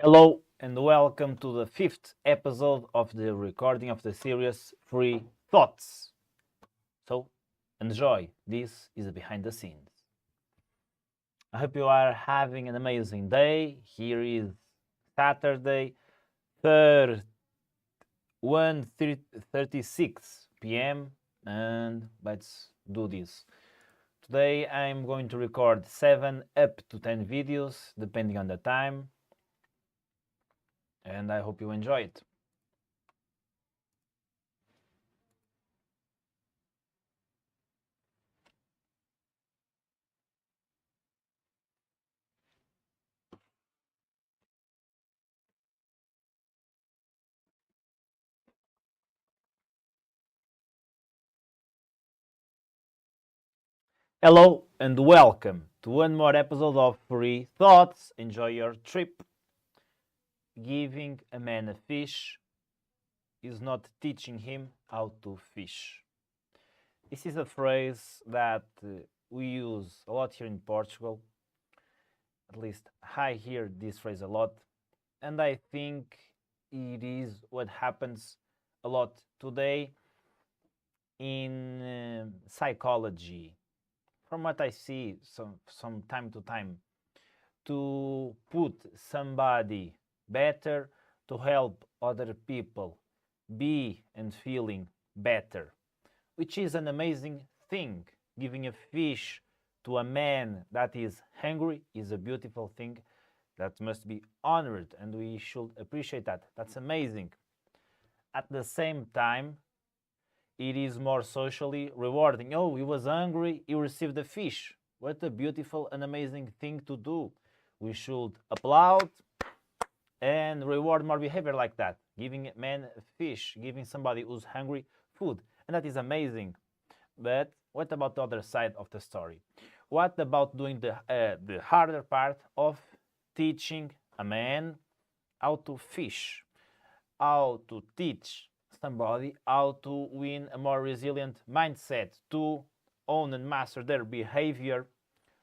Hello and welcome to the fifth episode of the recording of the series Free Thoughts. So, enjoy. This is behind the scenes. I hope you are having an amazing day. Here is Saturday, 3rd, 1:36 p.m. and let's do this. Today I'm going to record 7 up to 10 videos depending on the time, and I hope you enjoy it. Hello and welcome to one more episode of Free Thoughts. Enjoy your trip. Giving a man a fish is not teaching him how to fish. This is a phrase that we use a lot here in Portugal. At least I hear this phrase a lot, and I think it is what happens a lot today in psychology. From what I see some time to time, to put somebody better, to help other people be and feeling better, which is an amazing thing. Giving a fish to a man that is hungry is a beautiful thing that must be honored, and we should appreciate that. That's amazing. At the same time, it is more socially rewarding. Oh, he was hungry, he received a fish. What a beautiful and amazing thing to do. We should applaud and reward more behavior like that. Giving a man a fish, giving somebody who's hungry food. And that is amazing. But what about the other side of the story? What about doing the harder part of teaching a man how to fish, how to teach somebody how to win a more resilient mindset, to own and master their behavior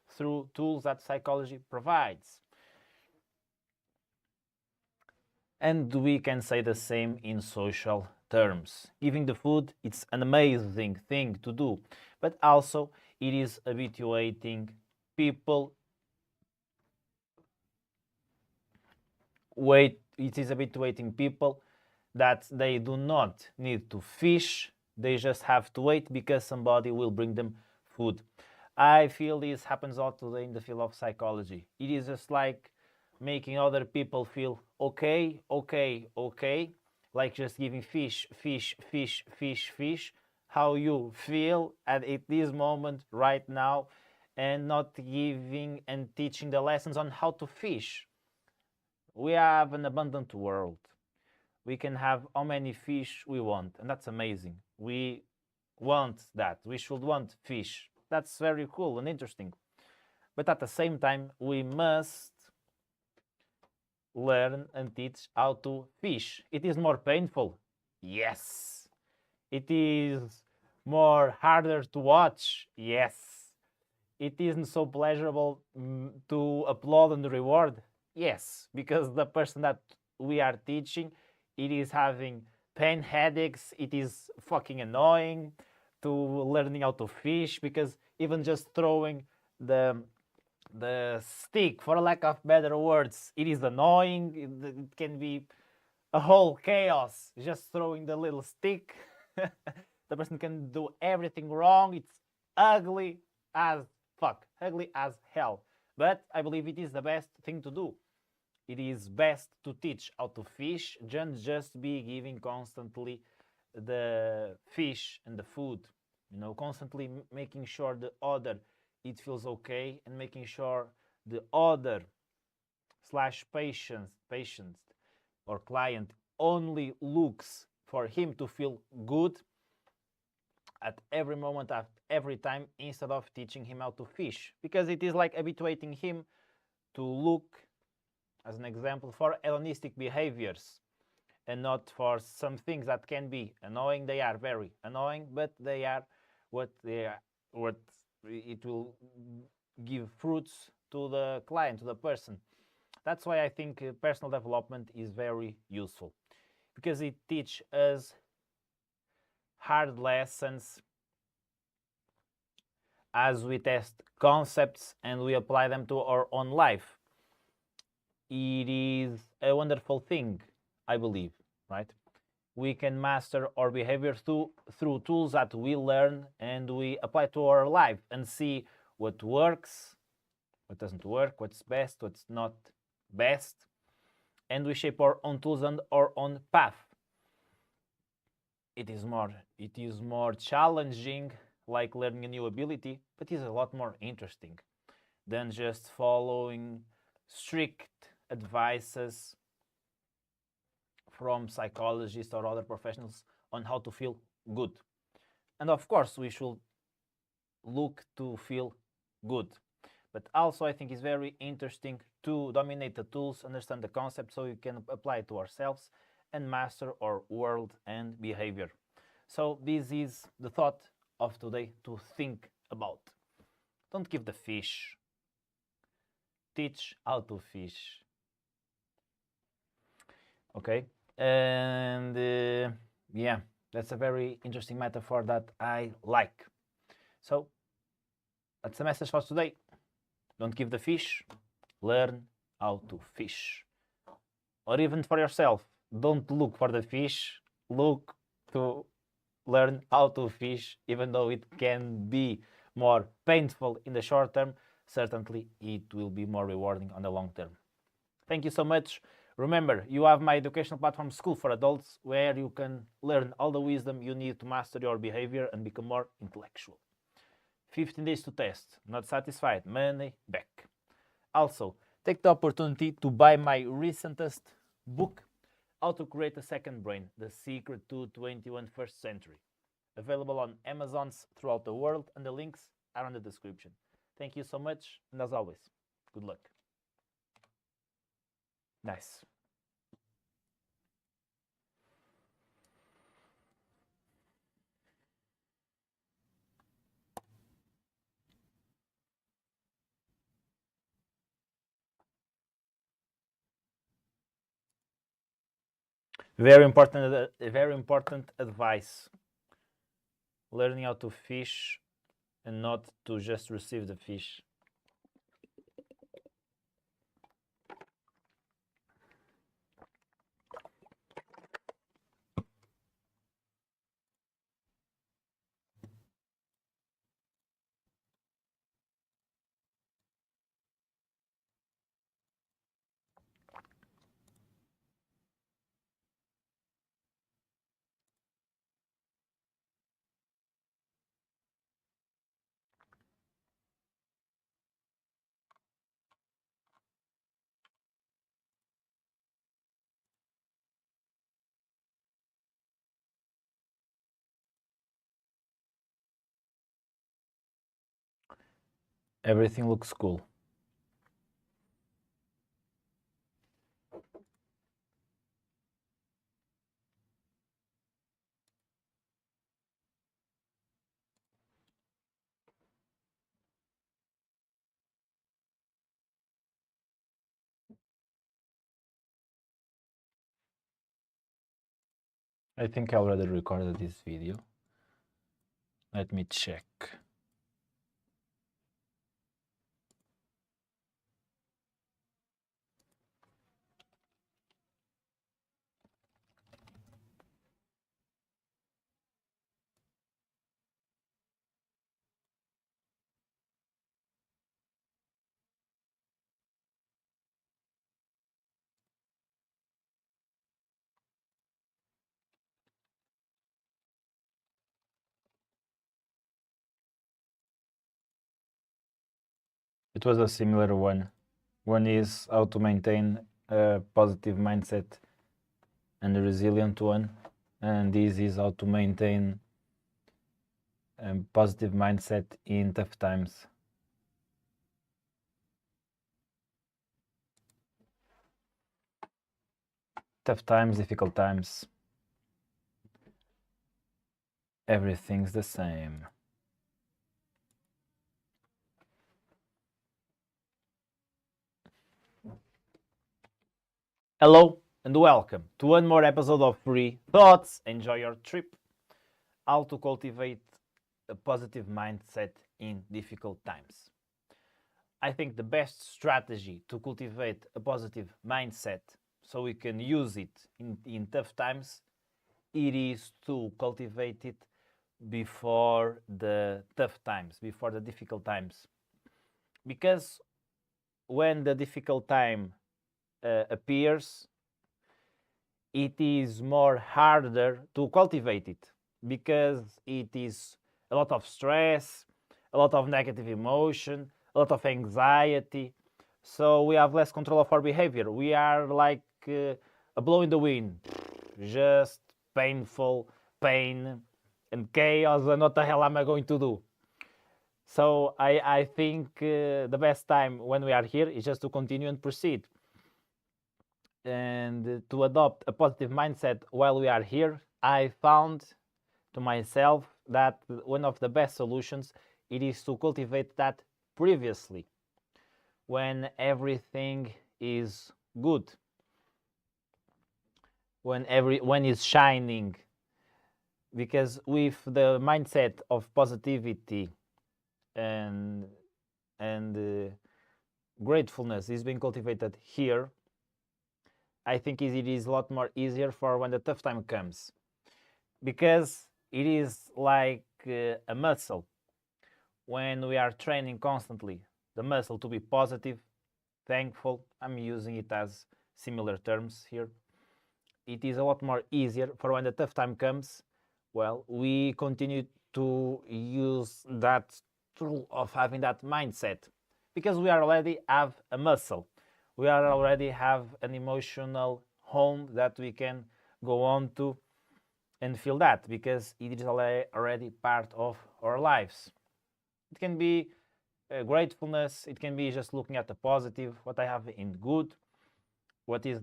through tools that psychology provides? And we can say the same in social terms. Giving the food, it's an amazing thing to do, but also it is habituating people. It is habituating people that they do not need to fish, they just have to wait because somebody will bring them food. I feel this happens a lot today in the field of psychology. It is just like making other people feel okay, okay, okay, like just giving fish, fish, fish, fish, fish, how you feel at this moment right now, and not giving and teaching the lessons on how to fish. We have an abundant world. We can have how many fish we want, and that's amazing. We want that. We should want fish. That's very cool and interesting. But at the same time, we must learn and teach how to fish. It is more painful. Yes. It is more harder to watch. Yes. It isn't so pleasurable to applaud and reward. Yes, because the person that we are teaching, it is having pain headaches. It is fucking annoying to learning how to fish, because even just throwing the stick, for lack of better words, it is annoying. It can be a whole chaos just throwing the little stick. The person can do everything wrong. It's ugly as fuck, ugly as hell. But I believe it is the best thing to do. It is best to teach how to fish, just be giving constantly the fish and the food. Constantly making sure the other it feels okay, and making sure the other slash patient or client only looks for him to feel good at every moment, at every time, instead of teaching him how to fish, because it is like habituating him to look, as an example, for hedonistic behaviors and not for some things that can be annoying. They are very annoying, but they are what it will give fruits to the client, to the person. That's why I think personal development is very useful, because it teaches us hard lessons as we test concepts and we apply them to our own life. It is a wonderful thing, I believe, right? We can master our behavior through tools that we learn and we apply to our life and see what works, what doesn't work, what's best, what's not best, and we shape our own tools and our own path. It is more challenging, like learning a new ability, but it's a lot more interesting than just following strict advices from psychologists or other professionals on how to feel good. And of course, we should look to feel good. But also, I think it's very interesting to dominate the tools, understand the concept, so you can apply it to ourselves and master our world and behavior. So, this is the thought of today to think about. Don't give the fish, teach how to fish. Okay? And yeah, that's a very interesting metaphor that I like. So, that's the message for today. Don't give the fish, learn how to fish. Or even for yourself, don't look for the fish, look to learn how to fish, even though it can be more painful in the short term, certainly it will be more rewarding on the long term. Thank you so much. Remember, you have my educational platform, School for Adults, where you can learn all the wisdom you need to master your behavior and become more intellectual. 15 days to test. Not satisfied? Money back. Also, take the opportunity to buy my recentest book, How to Create a Second Brain, The Secret to 21st Century. Available on Amazons throughout the world, and the links are in the description. Thank you so much, and as always, good luck. Nice. Very important advice. Learning how to fish and not to just receive the fish. Everything looks cool. I think I already recorded this video. Let me check. It was a similar one. One is how to maintain a positive mindset and a resilient one. And this is how to maintain a positive mindset in tough times. Tough times, difficult times. Everything's the same. Hello and welcome to one more episode of Free Thoughts. Enjoy your trip. How to cultivate a positive mindset in difficult times. I think the best strategy to cultivate a positive mindset so we can use it in tough times, it is to cultivate it before the tough times, before the difficult times. Because when the difficult time appears, it is more harder to cultivate it because it is a lot of stress, a lot of negative emotion, a lot of anxiety. So we have less control of our behavior. We are like a blow in the wind, just painful, pain, and chaos. And what the hell am I going to do? So I think the best time when we are here is just to continue and proceed and to adopt a positive mindset while we are here. I found to myself that one of the best solutions it is to cultivate that previously when everything is good, when it's shining, because with the mindset of positivity and gratefulness is being cultivated here, I think it is a lot more easier for when the tough time comes, because it is like a muscle. When we are training constantly the muscle to be positive, thankful, I'm using it as similar terms here, it is a lot more easier for when the tough time comes. Well, we continue to use that tool of having that mindset because we already have a muscle. We already have an emotional home that we can go on to and feel that because it is already part of our lives. It can be gratefulness, it can be just looking at the positive, what I have in good, what is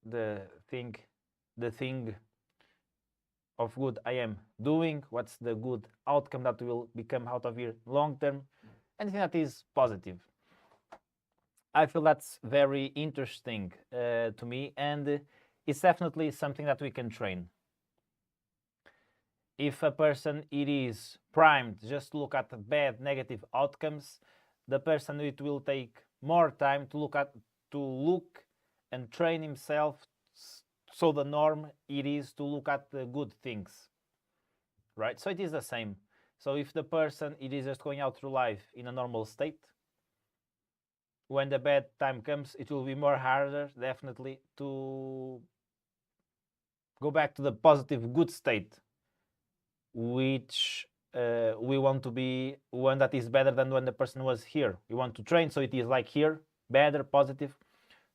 the thing of good I am doing, what's the good outcome that will become out of here long term, anything that is positive. I feel that's very interesting to me, and it's definitely something that we can train. If a person it is primed just to look at the bad negative outcomes, the person it will take more time to look and train himself. So the norm it is to look at the good things, right? So it is the same. So if the person it is just going out through life in a normal state, when the bad time comes, it will be more harder, definitely, to go back to the positive, good state, which we want to be one that is better than when the person was here. We want to train so it is like here, better, positive.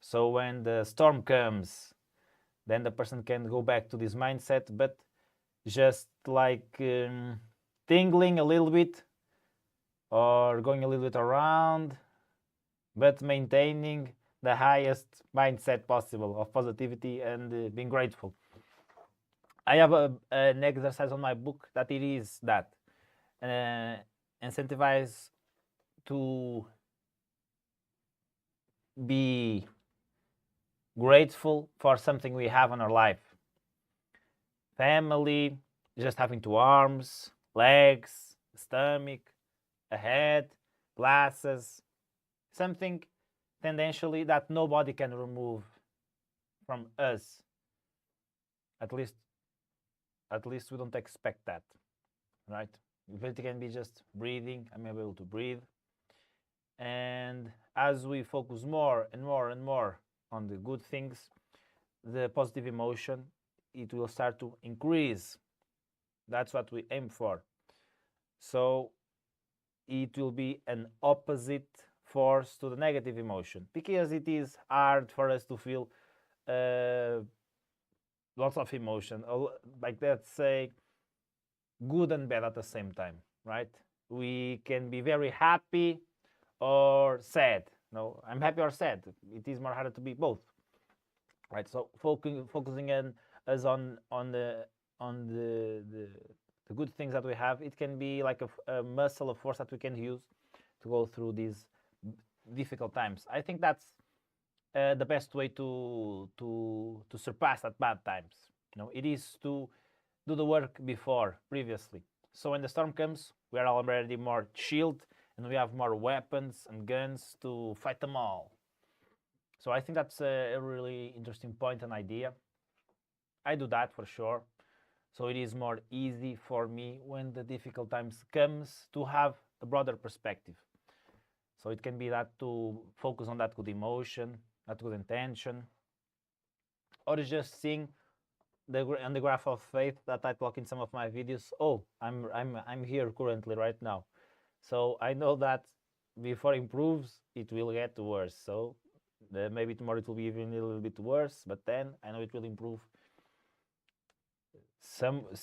So when the storm comes, then the person can go back to this mindset, but just like tingling a little bit or going a little bit around, but maintaining the highest mindset possible of positivity and being grateful. I have an exercise on my book that it is that incentivize to be grateful for something we have in our life. Family, just having two arms, legs, stomach, a head, glasses, something tendentially that nobody can remove from us. At least we don't expect that, right? If it can be just breathing, I'm able to breathe. And as we focus more and more and more on the good things, the positive emotion, it will start to increase. That's what we aim for. So it will be an opposite force to the negative emotion, because it is hard for us to feel lots of emotion, like let's say good and bad at the same time, right? We can be very happy or sad. No, I'm happy or sad. It is more harder to be both, right? So focusing on us on the good things that we have, it can be like a muscle of force that we can use to go through these difficult times. I think that's the best way to surpass at bad times. It is to do the work previously. So when the storm comes, we are already more chilled and we have more weapons and guns to fight them all. So I think that's a really interesting point and idea. I do that for sure. So it is more easy for me when the difficult times comes to have a broader perspective. So it can be that to focus on that good emotion, that good intention, or just seeing on the graph of faith that I talk in some of my videos. Oh, I'm here currently right now. So I know that before it improves, it will get worse. So maybe tomorrow it will be even a little bit worse, but then I know it will improve somewhere.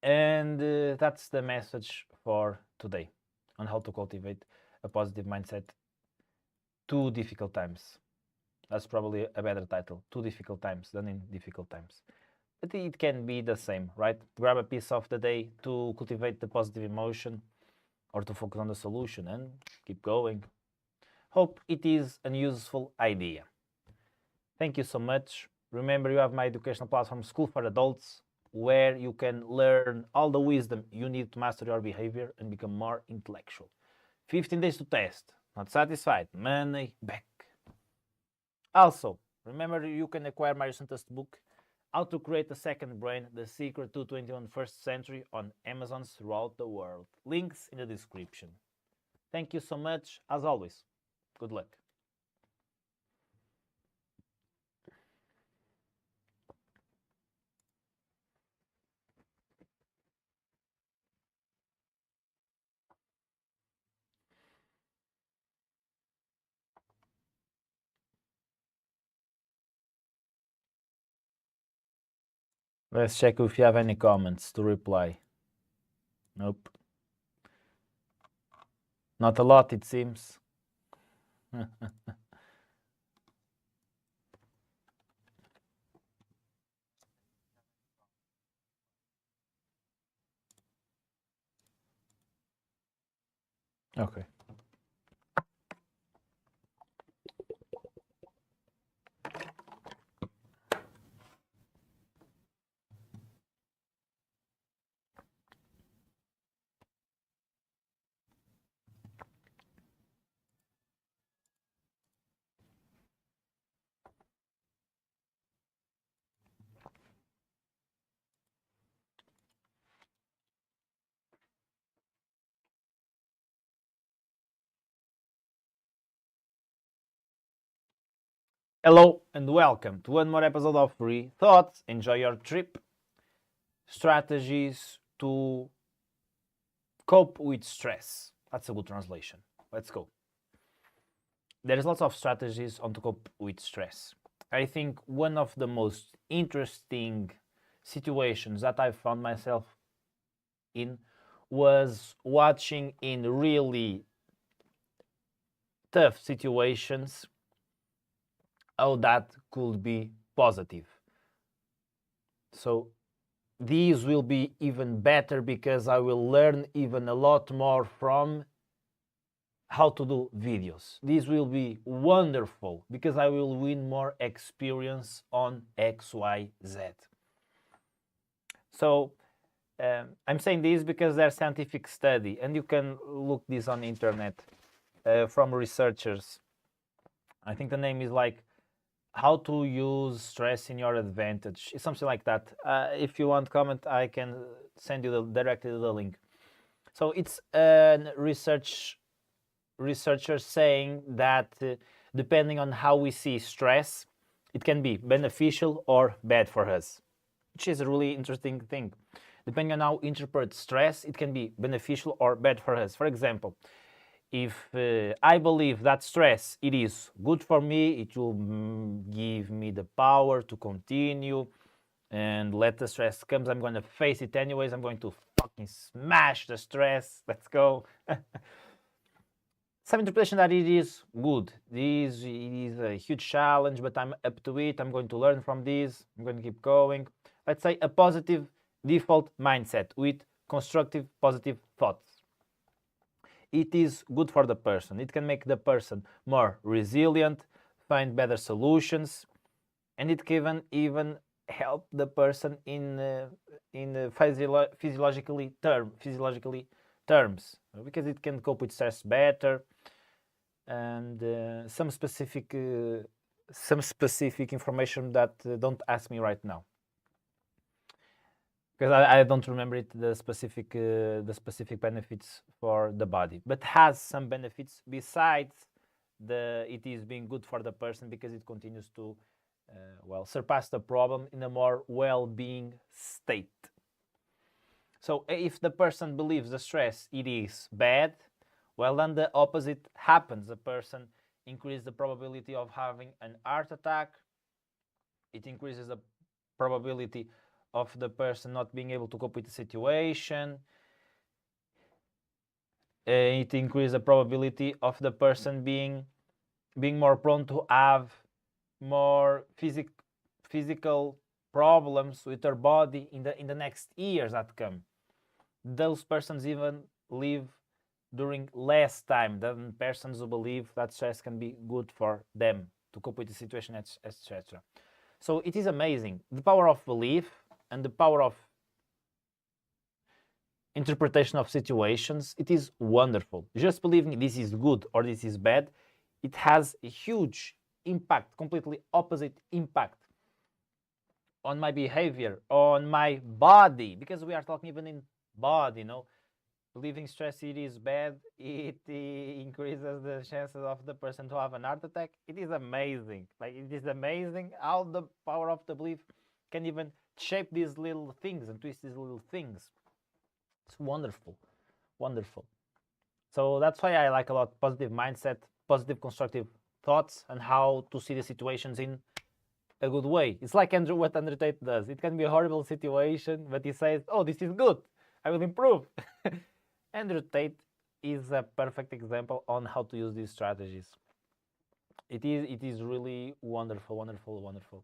And that's the message for today on how to cultivate a positive mindset. Too difficult times. That's probably a better title. Too difficult times than in difficult times. But it can be the same, right? Grab a piece of the day to cultivate the positive emotion or to focus on the solution and keep going. Hope it is a useful idea. Thank you so much. Remember, you have my educational platform, School for Adults, where you can learn all the wisdom you need to master your behavior and become more intellectual. 15 days to test. Not satisfied? Money back. Also, remember you can acquire my recentest book, How to Create a Second Brain, The Secret to 21st Century, on Amazon throughout the world. Links in the description. Thank you so much. As always, good luck. Let's check if you have any comments to reply. Nope. Not a lot, it seems. Okay. Hello and welcome to one more episode of Free Thoughts. Enjoy your trip. Strategies to cope with stress. That's a good translation. Let's go. There's lots of strategies on to cope with stress. I think one of the most interesting situations that I found myself in was watching in really tough situations how that could be positive. So these will be even better because I will learn even a lot more from how to do videos. This will be wonderful because I will win more experience on XYZ. So I'm saying this because there's scientific study and you can look this on the internet from researchers. I think the name is like how to use stress in your advantage. It's something like that. If you want comment, I can send you directly the link. So it's a researcher saying that depending on how we see stress, it can be beneficial or bad for us, which is a really interesting thing. Depending on how we interpret stress, it can be beneficial or bad for us. For example, if I believe that stress, it is good for me, it will give me the power to continue and let the stress comes. I'm going to face it anyways. I'm going to fucking smash the stress. Let's go. Some interpretation that it is good. It is a huge challenge, but I'm up to it. I'm going to learn from this. I'm going to keep going. Let's say a positive default mindset with constructive positive thoughts. it is good for the person. It can make the person more resilient, find better solutions, and it can even help the person in physiologically terms, because it can cope with stress better, and some specific information that don't ask me right now, because I don't remember it, the specific benefits for the body, but has some benefits besides it is being good for the person, because it continues to surpass the problem in a more well-being state. So if the person believes the stress it is bad, well, then the opposite happens. The person increases the probability of having an heart attack. It increases the probability of the person not being able to cope with the situation. It increases the probability of the person being more prone to have more physical problems with their body in the next years that come. Those persons even live during less time than persons who believe that stress can be good for them to cope with the situation, etc. So it is amazing, the power of belief and the power of interpretation of situations. It is wonderful. Just believing this is good or this is bad, it has a huge impact, completely opposite impact on my behavior, on my body, because we are talking even in body, believing stress it is bad, it increases the chances of the person to have an heart attack. It is amazing. It is amazing how the power of the belief can even shape these little things and twist these little things. It's wonderful, wonderful. So that's why I like a lot positive mindset, positive constructive thoughts, and how to see the situations in a good way. It's like what Andrew Tate does. It can be a horrible situation, but he says, "Oh, this is good. I will improve." Andrew Tate is a perfect example on how to use these strategies. It is really wonderful, wonderful, wonderful.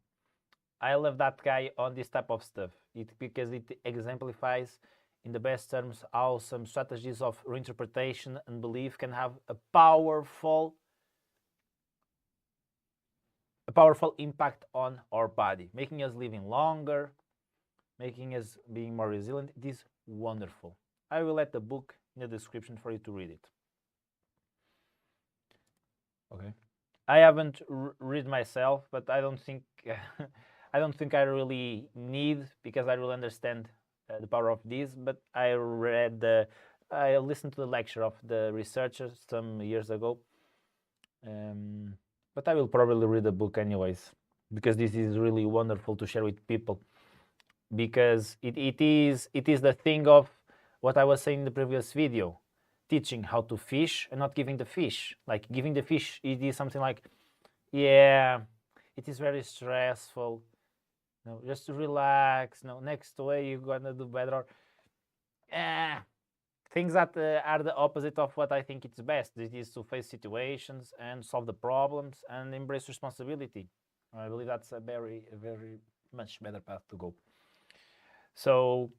I love that guy on this type of stuff. Because it exemplifies in the best terms how some strategies of reinterpretation and belief can have a powerful impact on our body, making us living longer, making us being more resilient. It is wonderful. I will let the book in the description for you to read it. Okay. I haven't read myself, but I don't think I really need, because I really understand the power of this. But I listened to the lecture of the researchers some years ago. But I will probably read the book anyways, because this is really wonderful to share with people. Because it is the thing of what I was saying in the previous video, teaching how to fish and not giving the fish. Like giving the fish, it is something like, yeah, it is very stressful. No, just relax. No, next way you're gonna do better. Things that are the opposite of what I think it's best. It is to face situations and solve the problems and embrace responsibility. I believe that's a very, very much better path to go. So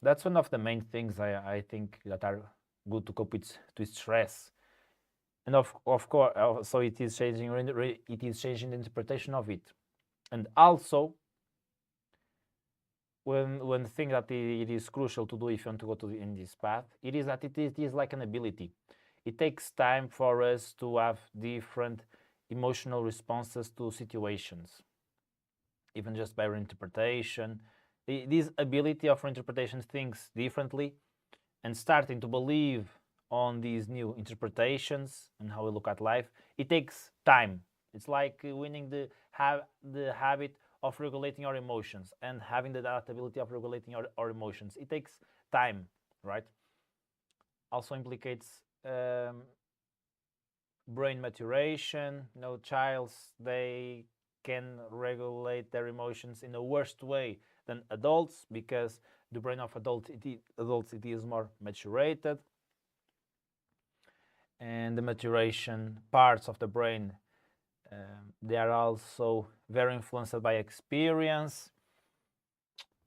that's one of the main things I think that are good to cope with stress. And of course, so it is changing the interpretation of it. And also, one thing that it is crucial to do if you want to go in this path, it is that it is like an ability. It takes time for us to have different emotional responses to situations, even just by reinterpretation. This ability of reinterpretation things differently and starting to believe on these new interpretations and how we look at life, it takes time. It's like winning the habit of regulating our emotions and having the adaptability of regulating our emotions. It takes time, right? Also implicates brain maturation. Childs, they can regulate their emotions in a worse way than adults, because the brain of adults it is more maturated, and the maturation parts of the brain they are also very influenced by experience.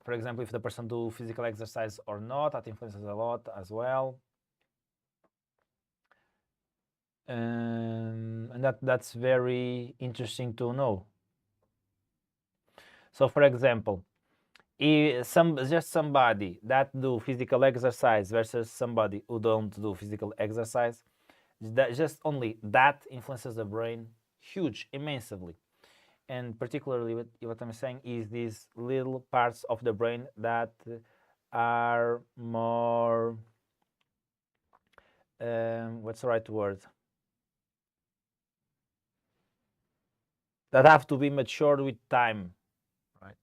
For example, if the person do physical exercise or not, that influences a lot as well. and that's very interesting to know. So, for example, just somebody that do physical exercise versus somebody who don't do physical exercise, just only that influences the brain huge, immensely. And particularly what I'm saying is these little parts of the brain that are more, what's the right word? That have to be matured with time, right?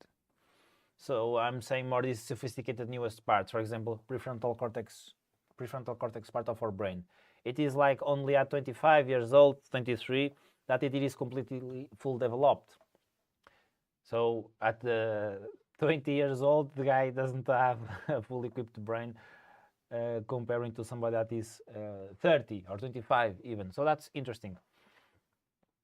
So I'm saying more these sophisticated newest parts, for example, prefrontal cortex part of our brain. It is like only at 25 years old, 23, that it is completely full developed. So at 20 years old, the guy doesn't have a fully equipped brain comparing to somebody that is 30 or 25 even. So that's interesting.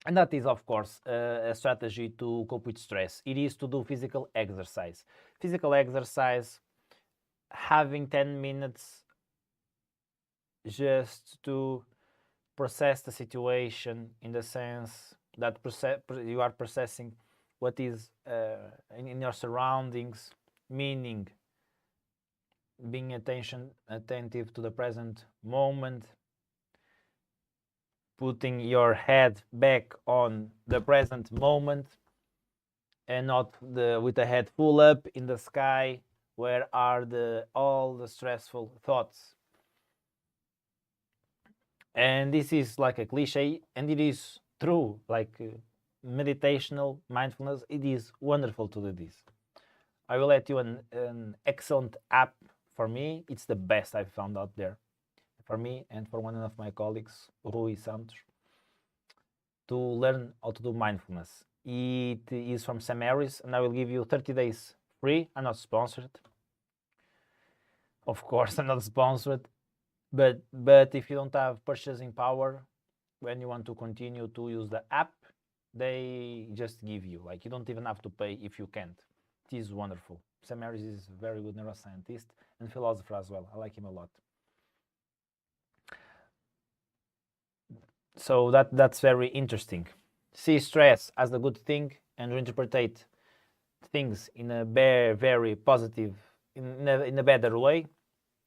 And that is, of course, a strategy to cope with stress. It is to do physical exercise. Physical exercise, having 10 minutes just to process the situation, in the sense that you are processing what is in your surroundings, meaning being attentive to the present moment, putting your head back on the present moment, and not with the head full up in the sky, where are all the stressful thoughts. And this is like a cliche, and it is true. Like meditational mindfulness, it is wonderful to do this. I will let you an excellent app. For me, it's the best I've found out there, for me and for one of my colleagues, Rui Santos, to learn how to do mindfulness. It is from Sam Harris, and I will give you 30 days free. I'm not sponsored. Of course, I'm not sponsored. But if you don't have purchasing power, when you want to continue to use the app, they just give you. Like, you don't even have to pay if you can't. It is wonderful. Sam Harris is a very good neuroscientist and philosopher as well. I like him a lot. So that's very interesting. See stress as a good thing and reinterpret things in a very positive, in a better way,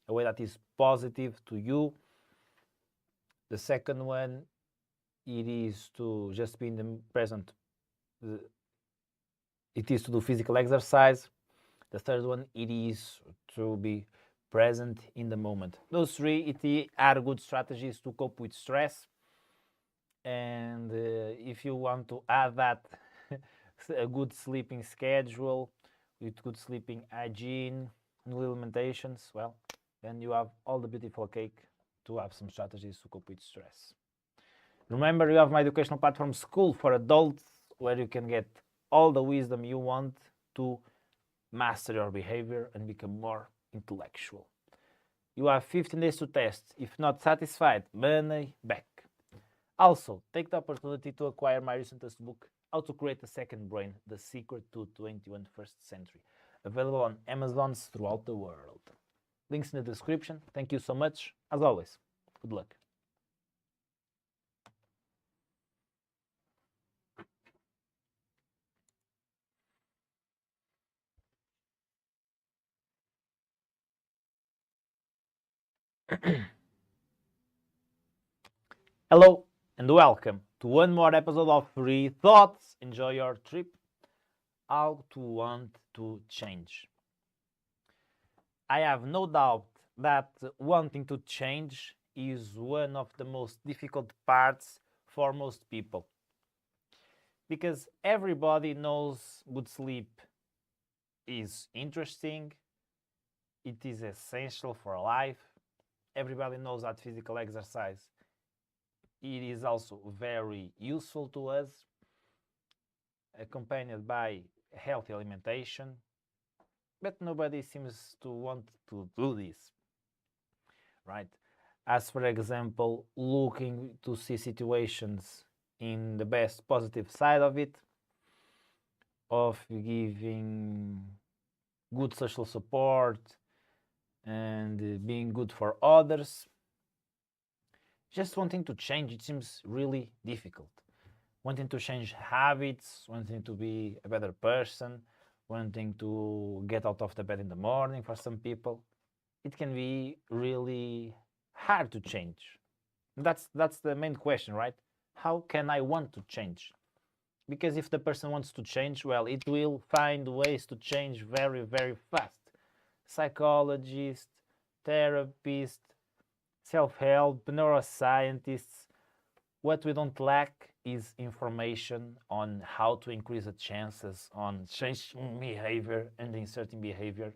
a way that is positive to you. The second one, it is to just be in the present. It is to do physical exercise. The third one, it is to be present in the moment. Those three are good strategies to cope with stress. And if you want to add that, a good sleeping schedule with good sleeping hygiene, new alimentations, well, then you have all the beautiful cake to have some strategies to cope with stress. Remember, you have my educational platform, School for Adults, where you can get all the wisdom you want to master your behavior and become more intellectual. You have 15 days to test. If not satisfied, money back. Also, take the opportunity to acquire my recentest book, How to Create a Second Brain, The Secret to 21st Century, available on Amazons throughout the world. Links in the description. Thank you so much. As always, good luck. Hello and welcome to one more episode of Free Thoughts. Enjoy your trip. How to want to change. I have no doubt that wanting to change is one of the most difficult parts for most people. Because everybody knows good sleep is interesting, it is essential for life. Everybody knows that physical exercise, it is also very useful to us, accompanied by healthy alimentation. But nobody seems to want to do this, right? As for example, looking to see situations in the best positive side of it, of giving good social support and being good for others. Just wanting to change, it seems really difficult. Wanting to change habits, wanting to be a better person, wanting to get out of the bed in the morning for some people, it can be really hard to change. That's the main question, right? How can I want to change? Because if the person wants to change, well, it will find ways to change very, very fast. Psychologists, therapists, self-help, neuroscientists. What we don't lack is information on how to increase the chances on changing behavior and inserting behavior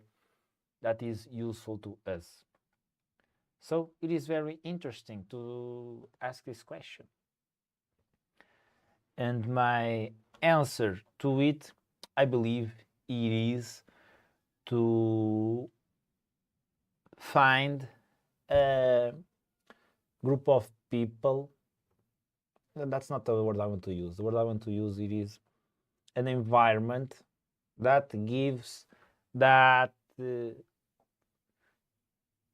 that is useful to us. So it is very interesting to ask this question. And my answer to it, I believe it is to find a group of people. That's not the word I want to use. The word I want to use, it is an environment that gives that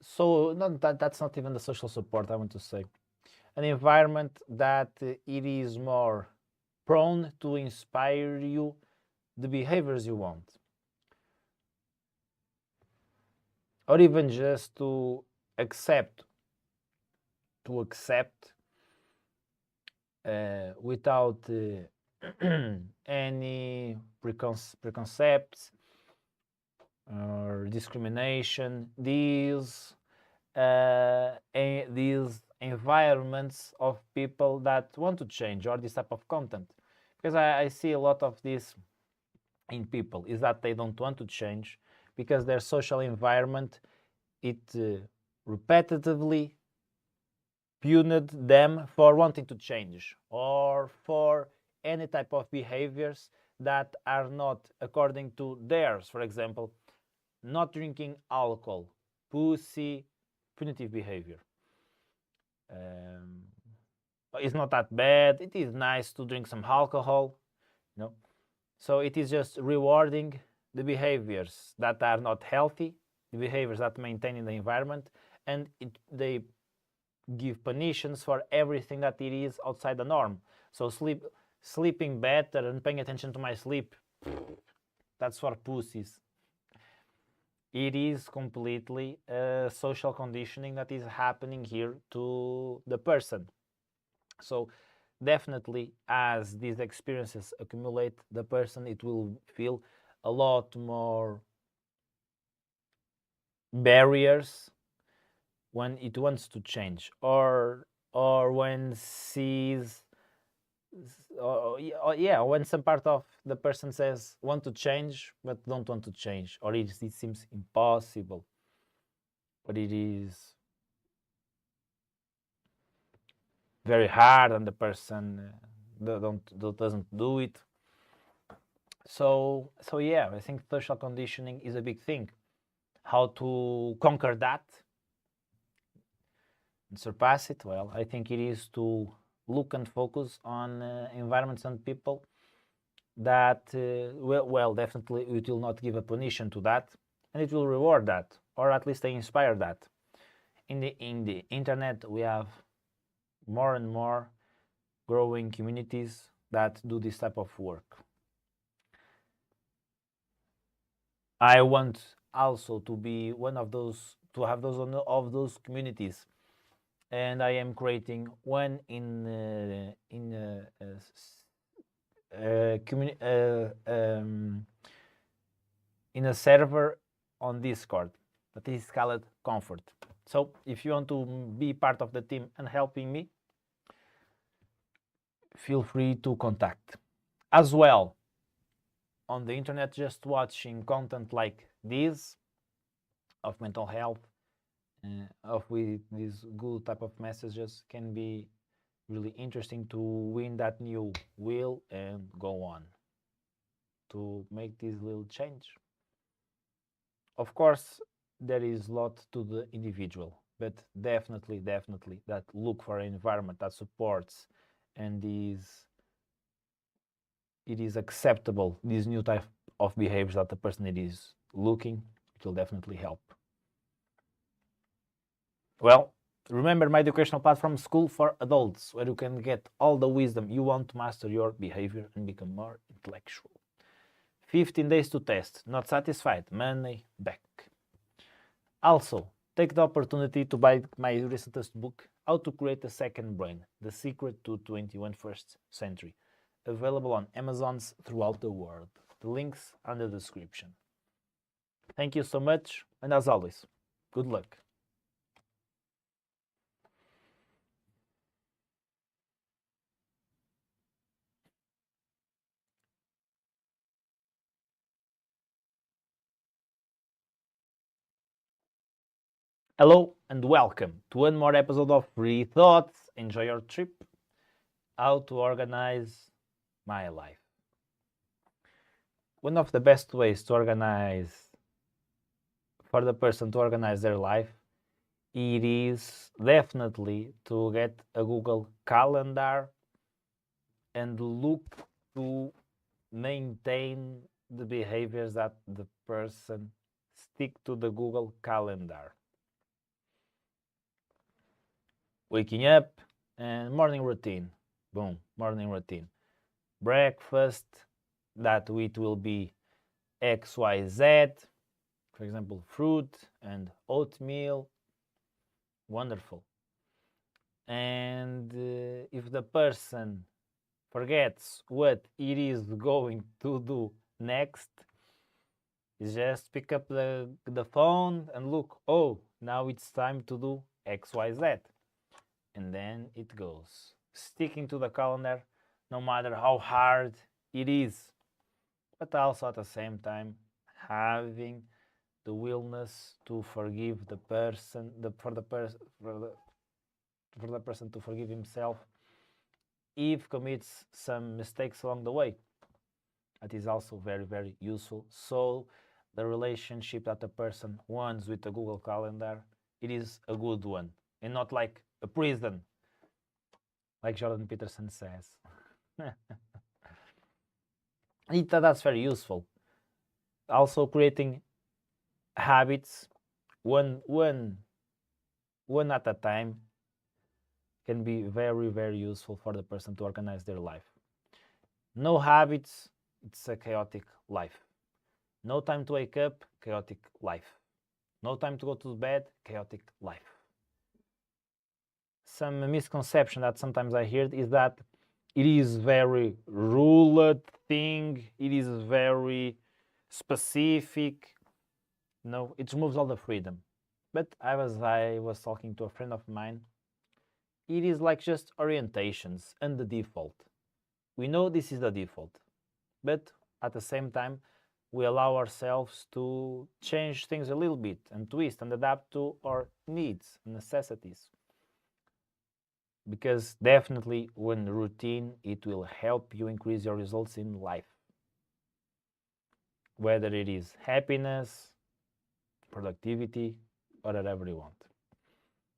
so not that that's not even the social support I want to say. An environment that it is more prone to inspire you the behaviors you want, or even just to accept without any preconcepts or discrimination these environments of people that want to change, or this type of content, because I see a lot of this in people is that they don't want to change because their social environment it repetitively puned them for wanting to change, or for any type of behaviors that are not according to theirs. For example, not drinking alcohol, pussy, punitive behavior. It's not that bad. It is nice to drink some alcohol, you know. So it is just rewarding the behaviors that are not healthy, the behaviors that maintain in the environment, and they give punitions for everything that it is outside the norm. So sleeping better and paying attention to my sleep, that's for pussies. It is completely social conditioning that is happening here to the person. So definitely, as these experiences accumulate, the person it will feel a lot more barriers when it wants to change, or when sees when some part of the person says want to change but don't want to change, or it seems impossible, but it is very hard and the person doesn't do it. So yeah, I think social conditioning is a big thing. How to conquer that and surpass it? Well, I think it is to look and focus on environments and people that well, definitely it will not give a punition to that, and it will reward that, or at least they inspire that. In the internet, we have more and more growing communities that do this type of work. I want also to be one of those, to have those of those communities, and I am creating one in a server on Discord that is called Comfort. So if you want to be part of the team and helping me, feel free to contact. As well, on the internet, just watching content like this of mental health, of with these good type of messages can be really interesting to win that new will and go on to make this little change. Of course, there is a lot to the individual, but definitely that look for an environment that supports and it is acceptable, this new type of behaviors that the person is looking, it will definitely help. Well, Remember my educational platform, School for Adults, where you can get all the wisdom you want to master your behavior and become more intellectual. 15 days to test. Not satisfied? Money back. Also, take the opportunity to buy my recentest book, How to Create a Second Brain, The Secret to 21st Century, available on Amazons throughout the world. The links are in the description. Thank you so much, and as always, good luck. Hello and welcome to one more episode of Free Thoughts. Enjoy your trip. How to organize my life. One of the best ways to organize, for the person to organize their life, it is definitely to get a Google Calendar and look to maintain the behaviors that the person stick to the Google Calendar. Waking up and morning routine. Boom, morning routine. Breakfast, that it will be XYZ, for example, fruit and oatmeal. Wonderful. And if the person forgets what it is going to do next, just pick up the phone and look, oh, now it's time to do XYZ. And then it goes. Sticking to the calendar, no matter how hard it is, but also at the same time having the willingness to forgive the person, for the person to forgive himself if commits some mistakes along the way. That is also very, very useful. So the relationship that the person wants with the Google Calendar, it is a good one and not like a prison, like Jordan Peterson says. That's very useful. Also creating habits one at a time can be very, very useful for the person to organize their life. No habits, it's a chaotic life. No time to wake up, chaotic life. No time to go to bed, chaotic life. Some misconception that sometimes I hear is that it is very ruled thing, it is very specific. No, it removes all the freedom. But I was talking to a friend of mine, it is like just orientations and the default. We know this is the default, but at the same time, we allow ourselves to change things a little bit and twist and adapt to our needs and necessities. Because definitely when routine, it will help you increase your results in life. Whether it is happiness, productivity, or whatever you want.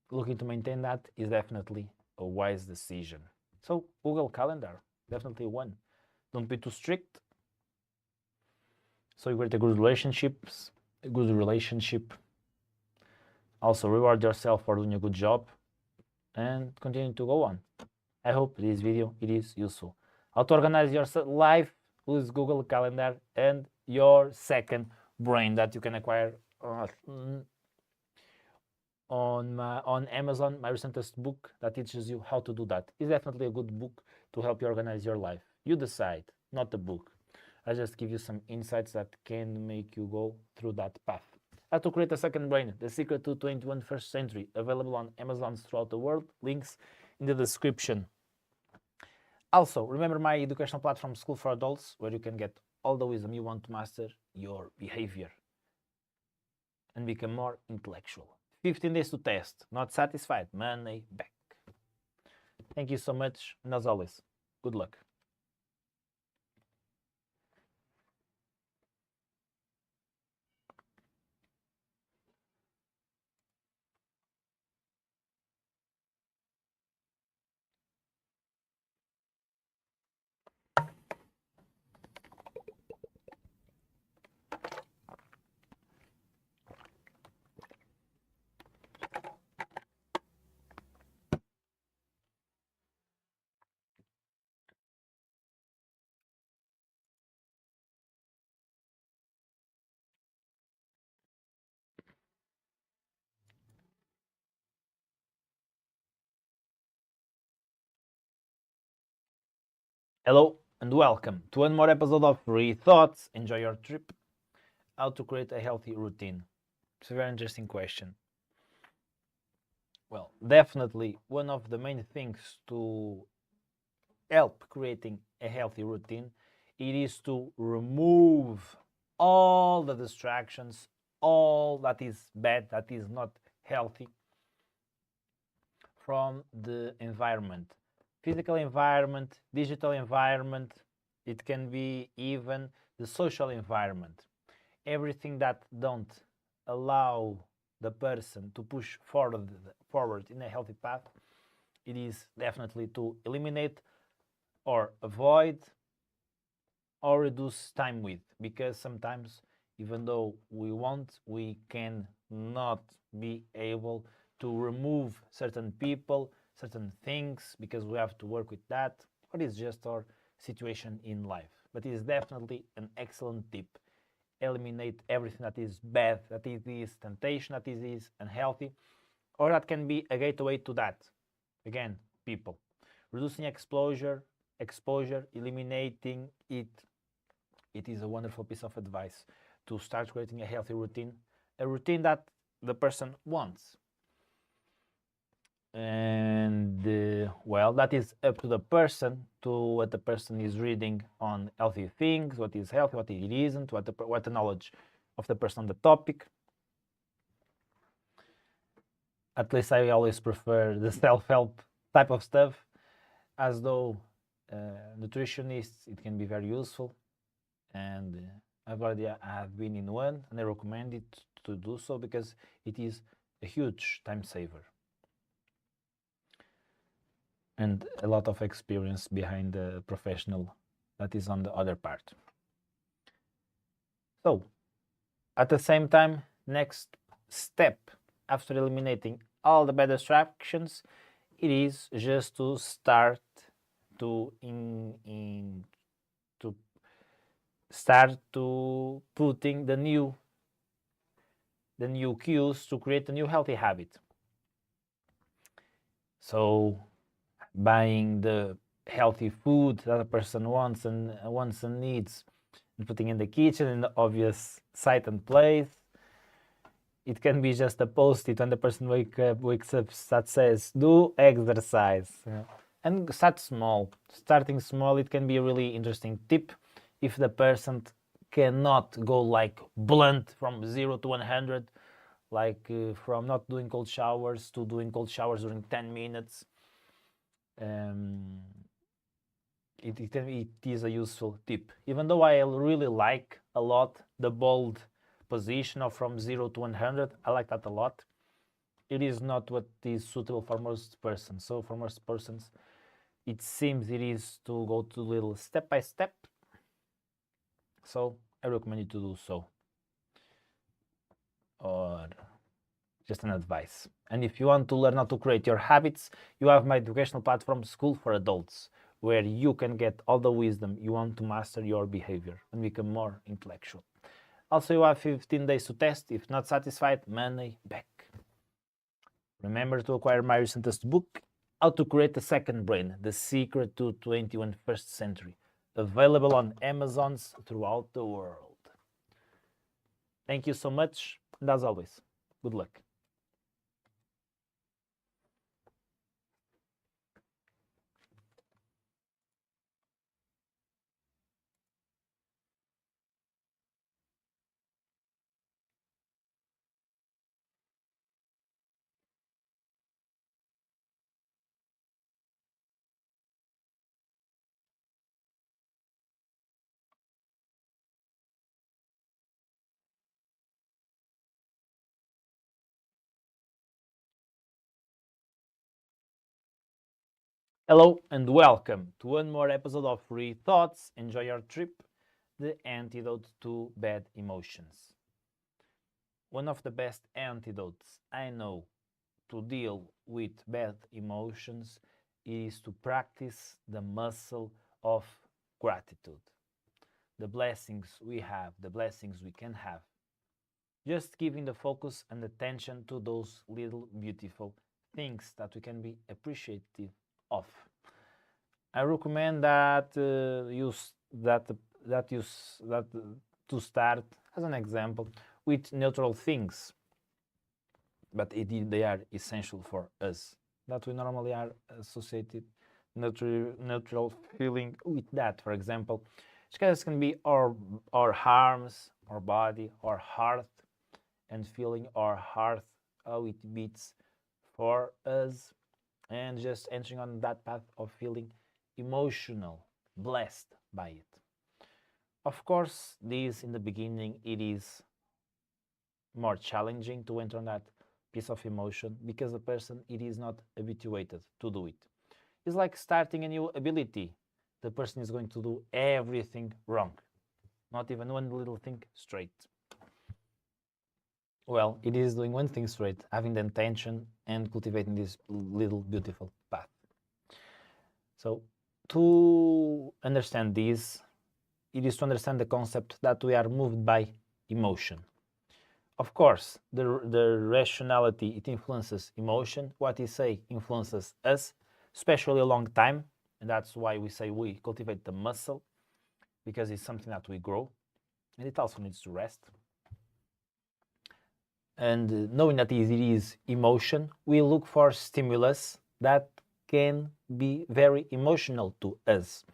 Looking to maintain that is definitely a wise decision. So Google Calendar, definitely one. Don't be too strict. So you create a good relationship. Also reward yourself for doing a good job and continue to go on. I hope this video it is useful. How to organize your life with Google Calendar and your second brain that you can acquire on Amazon. My recentest book that teaches you how to do that is definitely a good book to help you organize your life. You decide, not the book. I just give you some insights that can make you go through that path. How to Create a Second Brain, The Secret to 21st Century, available on Amazons throughout the world. Links in the description. Also, remember my educational platform, School for Adults, where you can get all the wisdom you want to master your behavior and become more intellectual. 15 days to test. Not satisfied? Money back. Thank you so much, and as always, good luck. Hello and welcome to one more episode of Free Thoughts. Enjoy your trip. How to create a healthy routine. It's a very interesting question. Well, definitely one of the main things to help creating a healthy routine, it is to remove all the distractions, all that is bad, that is not healthy from the environment. Physical environment, digital environment, it can be even the social environment. Everything that don't allow the person to push forward in a healthy path, it is definitely to eliminate or avoid or reduce time with, because sometimes even though we want, we can not be able to remove certain people, certain things, because we have to work with that, or it's just our situation in life. But it is definitely an excellent tip. Eliminate everything that is bad, that it is temptation, that it is unhealthy, or that can be a gateway to that. Again, people. Reducing exposure, eliminating it. It is a wonderful piece of advice to start creating a healthy routine, a routine that the person wants. And well, that is up to the person, to what the person is reading on healthy things, what is healthy, what it isn't, what the knowledge of the person on the topic. At least I always prefer the self-help type of stuff, as though nutritionists, it can be very useful, and I've been in one, and I recommend it to do so because it is a huge time saver and a lot of experience behind the professional that is on the other part. So, at the same time, next step after eliminating all the bad distractions, it is just to start to to start to putting the new cues to create a new healthy habit. So buying the healthy food that a person wants and needs, and putting in the kitchen in the obvious site and place. It can be just a post-it when the person wakes up that says do exercise. And start small. Starting small, it can be a really interesting tip if the person cannot go like blunt from 0 to 100, like from not doing cold showers to doing cold showers during 10 minutes. It is a useful tip. Even though I really like a lot the bold position of from 0 to 100, I like that a lot. It is not what is suitable for most persons. So for most persons, it seems it is to go to little step by step. So I recommend you to do so. Or just an advice. And if you want to learn how to create your habits, you have my educational platform, School for Adults, where you can get all the wisdom you want to master your behavior and become more intellectual. Also, you have 15 days to test. If not satisfied, money back. Remember to acquire my recentest book, How to Create a Second Brain, The Secret to 21st Century, available on Amazons throughout the world. Thank you so much, and as always, good luck. Hello and welcome to one more episode of Free Thoughts. Enjoy your trip, the antidote to bad emotions. One of the best antidotes I know to deal with bad emotions is to practice the muscle of gratitude. The blessings we have, the blessings we can have. Just giving the focus and attention to those little beautiful things that we can be appreciative of. I recommend that to start, as an example, with neutral things, but they are essential for us. That we normally are associated neutral feeling with that. For example, this can be our arms, our body, our heart, and feeling our heart, how it beats for us, and just entering on that path of feeling emotional, blessed by it. Of course, this in the beginning it is more challenging to enter on that piece of emotion because the person it is not habituated to do it. It's like starting a new ability. The person is going to do everything wrong, not even one little thing straight. Well, it is doing one thing straight, having the intention and cultivating this little beautiful path. So, to understand this, it is to understand the concept that we are moved by emotion. Of course, the rationality, it influences emotion. What you say influences us, especially a long time. And that's why we say we cultivate the muscle, because it's something that we grow. And it also needs to rest. And knowing that it is emotion, we look for stimulus that can be very emotional to us.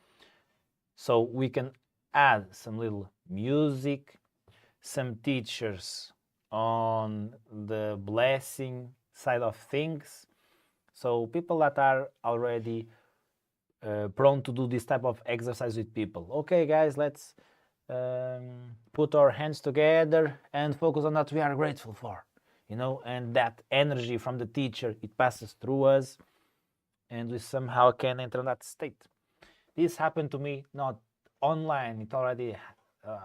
So we can add some little music, some teachers on the blessing side of things. So people that are already prone to do this type of exercise with people. Okay, guys, let's put our hands together and focus on what we are grateful for, and that energy from the teacher, it passes through us and we somehow can enter that state. This happened to me, not online, it already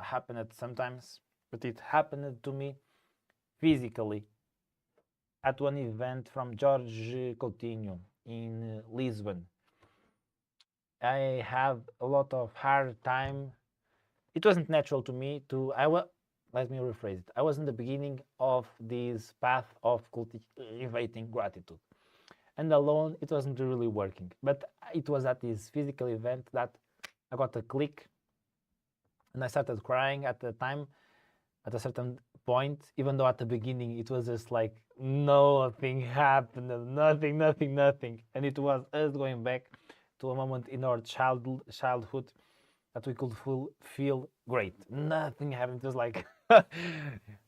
happened sometimes, but it happened to me physically at one event from Jorge Coutinho in Lisbon. I have a lot of hard time. It wasn't natural to me to. Let me rephrase it. I was in the beginning of this path of cultivating gratitude, and alone it wasn't really working. But it was at this physical event that I got a click, and I started crying at the time. At a certain point, even though at the beginning it was just like nothing happened, nothing, and it was us going back to a moment in our childhood that we could feel great. Nothing happened. It was like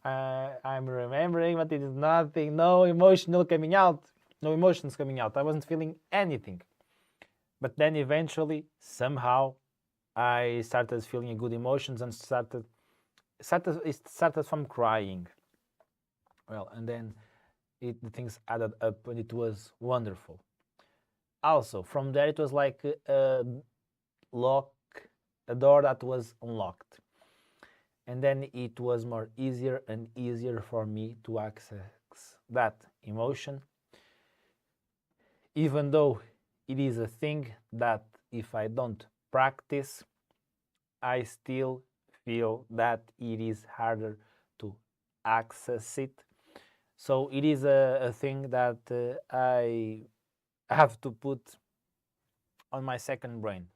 I'm remembering, but it is nothing. No emotions coming out. I wasn't feeling anything. But then eventually, somehow, I started feeling good emotions and started from crying. Well, and then the things added up, and it was wonderful. Also, from there, it was like a door that was unlocked, and then it was more easier and easier for me to access that emotion, even though it is a thing that if I don't practice, I still feel that it is harder to access it. So it is a thing that I have to put on my second brain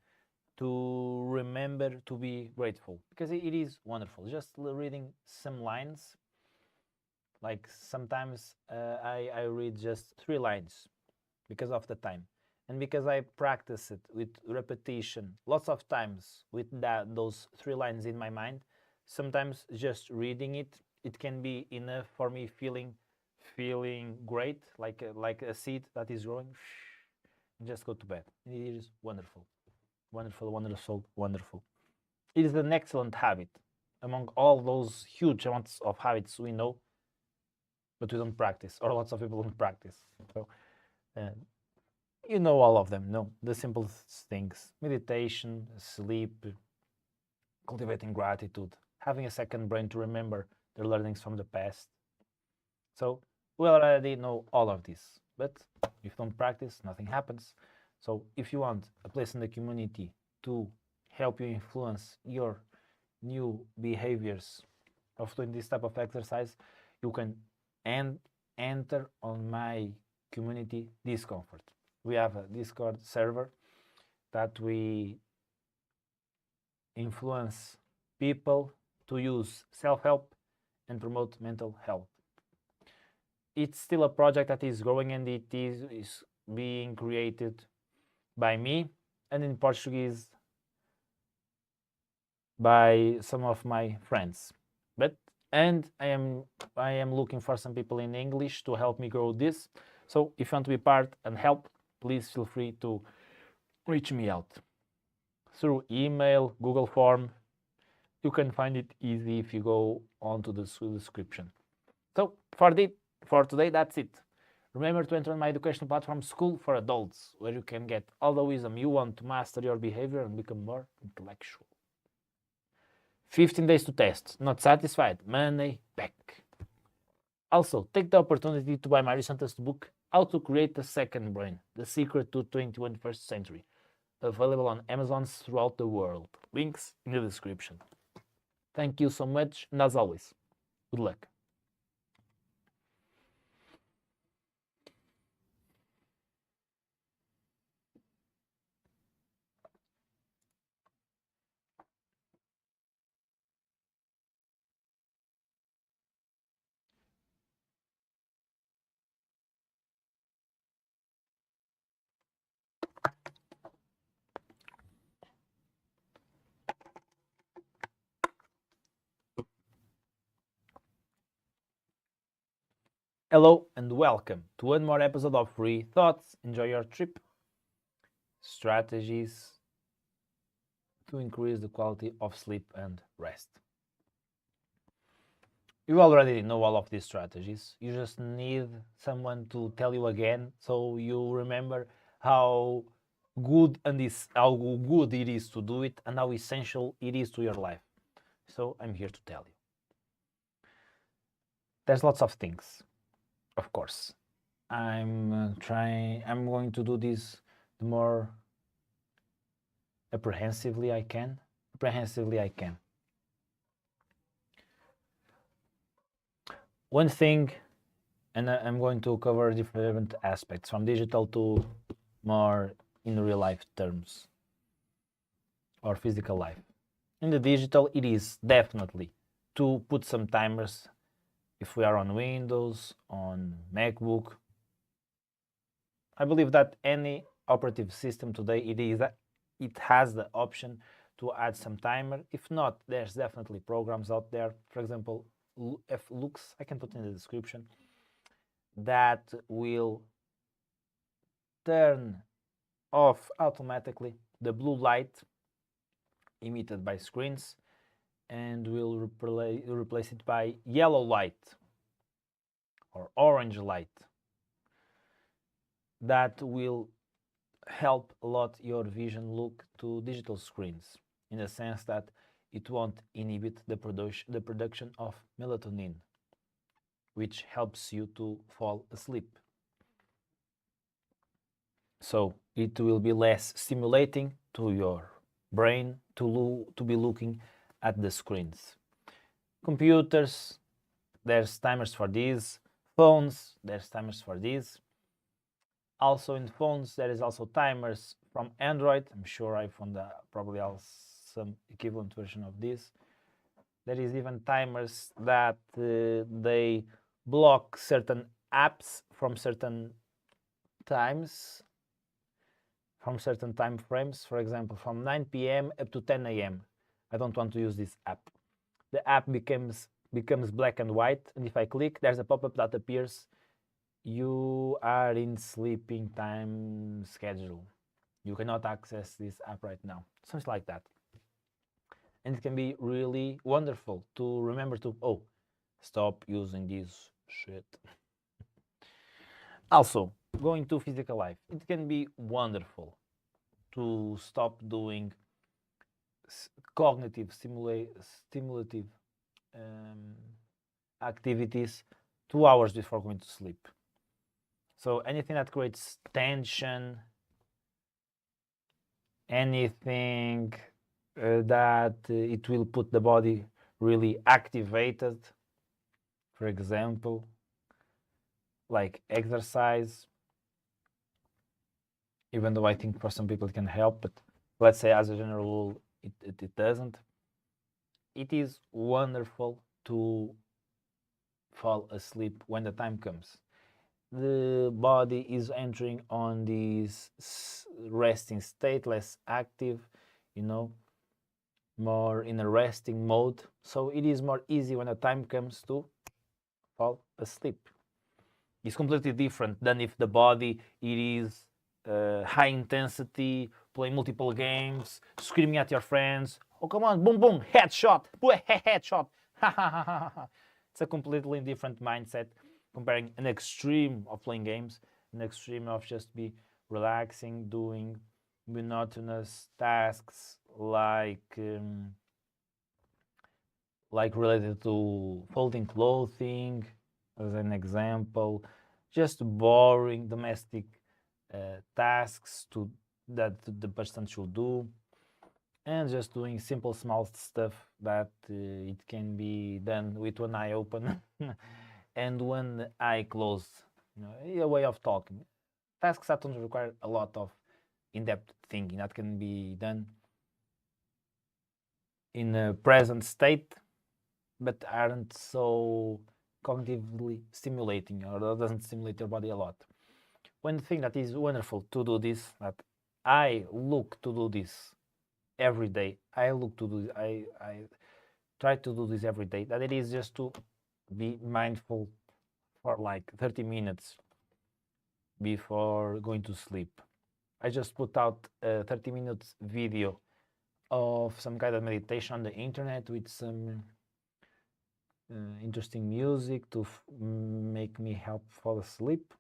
to remember to be grateful, because it is wonderful. Just reading some lines, like sometimes I read just 3 lines because of the time, and because I practice it with repetition lots of times with those 3 lines in my mind. Sometimes just reading it can be enough for me feeling great, like a seed that is growing, and just go to bed. It is wonderful. Wonderful. It is an excellent habit among all those huge amounts of habits we know, but we don't practice, or lots of people don't practice. So, you know all of them. No, the simple things: meditation, sleep, cultivating gratitude, having a second brain to remember the learnings from the past. So we already know all of this, but if you don't practice, nothing happens. So if you want a place in the community to help you influence your new behaviors of doing this type of exercise, you can enter on my community Discomfort. We have a Discord server that we influence people to use self-help and promote mental health. It's still a project that is growing, and it is being created by me and in Portuguese by some of my friends. And I am looking for some people in English to help me grow this. So if you want to be part and help, please feel free to reach me out through email, Google form. You can find it easy if you go onto the description. So for today, that's it. Remember to enter on my educational platform School for Adults, where you can get all the wisdom you want to master your behavior and become more intellectual. 15 days to test. Not satisfied? Money back. Also, take the opportunity to buy Mario Santos' book, How to Create a Second Brain, The Secret to 21st Century. Available on Amazon throughout the world. Links in the description. Thank you so much, and as always, good luck. Hello and welcome to one more episode of Free Thoughts. Enjoy your trip. Strategies to increase the quality of sleep and rest. You already know all of these strategies. You just need someone to tell you again so you remember how good it is to do it and how essential it is to your life. So I'm here to tell you. There's lots of things, of course. I'm going to do this the more apprehensively I can. One thing, and I'm going to cover different aspects from digital to more in real life terms or physical life. In the digital, it is definitely to put some timers if we are on Windows, on MacBook. I believe that any operative system today, it has the option to add some timer. If not, there's definitely programs out there. For example, Flux, I can put in the description, that will turn off automatically the blue light emitted by screens and will replace it by yellow light or orange light. That will help a lot your vision look to digital screens, in the sense that it won't inhibit the production of melatonin, which helps you to fall asleep. So it will be less stimulating to your brain to be looking at the screens. Computers, there's timers for these. Phones, there's timers for these. Also in phones, there is also timers from Android. I'm sure iPhone probably has some equivalent version of this. There is even timers that they block certain apps from certain times, from certain time frames. For example, from 9 p.m. up to 10 a.m. I don't want to use this app. The app becomes black and white, and if I click, there's a pop-up that appears. You are in sleeping time schedule. You cannot access this app right now. Something like that. And it can be really wonderful to remember to, stop using this shit. Also, going to physical life. It can be wonderful to stop doing cognitive stimulative activities 2 hours before going to sleep. So anything that creates tension, anything that it will put the body really activated, for example, like exercise, even though I think for some people it can help, but let's say as a general rule, it doesn't. It is wonderful to fall asleep when the time comes. The body is entering on this resting state, less active, you know, more in a resting mode. So it is more easy when the time comes to fall asleep. It's completely different than if the body it is high intensity, playing multiple games, screaming at your friends. Oh come on, boom boom, headshot, headshot. It's a completely different mindset comparing an extreme of playing games, an extreme of just be relaxing, doing monotonous tasks like related to folding clothing, as an example, just boring domestic tasks that the person should do, and just doing simple small stuff that it can be done with one eye open and one eye closed. A way of talking. Tasks that don't require a lot of in-depth thinking, that can be done in a present state, but aren't so cognitively stimulating, or doesn't stimulate your body a lot. One thing that is wonderful to do this, that I look to do this every day. I try to do this every day. That it is just to be mindful for like 30 minutes before going to sleep. I just put out a 30 minutes video of some guided meditation on the internet with some interesting music to make me help fall asleep.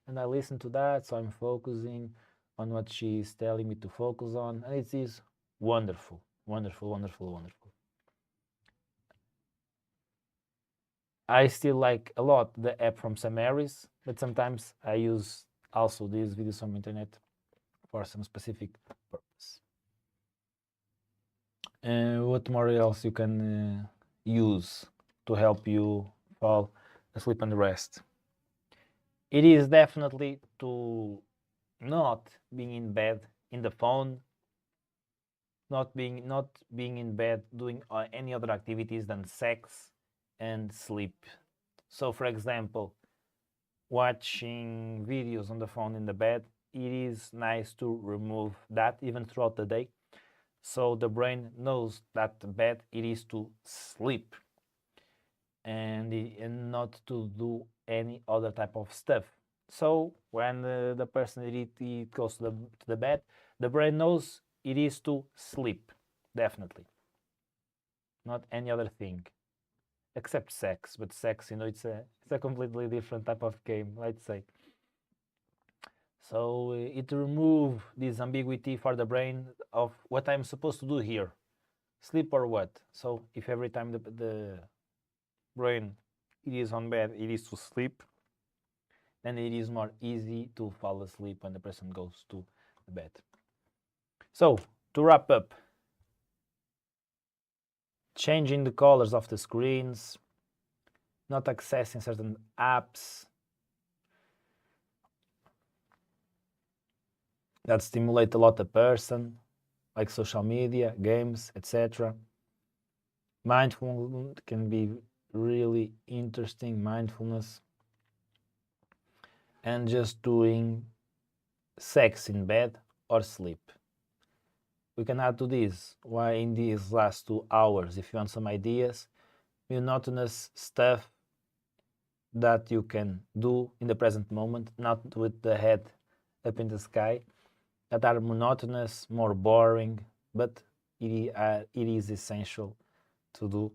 And I listen to that, so I'm focusing on what she's telling me to focus on, and it is wonderful, wonderful, wonderful, wonderful. I still like a lot the app from Samaris, but sometimes I use also these videos on the internet for some specific purpose. What more else you can use to help you fall asleep and rest? It is definitely to not being in bed in the phone, not being in bed doing any other activities than sex and sleep. So for example, watching videos on the phone in the bed, it is nice to remove that even throughout the day, so the brain knows that bed it is to sleep and not to do any other type of stuff. So when the person it goes to the bed, the brain knows it is to sleep, definitely, not any other thing, except sex. But sex, it's a completely different type of game, let's say. So it remove this ambiguity for the brain of what I'm supposed to do here, sleep or what. So if every time the brain it is on bed, it is to sleep, then it is more easy to fall asleep when the person goes to the bed. So to wrap up, changing the colors of the screens, not accessing certain apps that stimulate a lot the person, like social media, games, etc. Mindfulness can be really interesting, mindfulness, and just doing sex in bed or sleep. We can add to this why in these last 2 hours, if you want some ideas, monotonous stuff that you can do in the present moment, not with the head up in the sky, that are monotonous, more boring, but it is essential to do,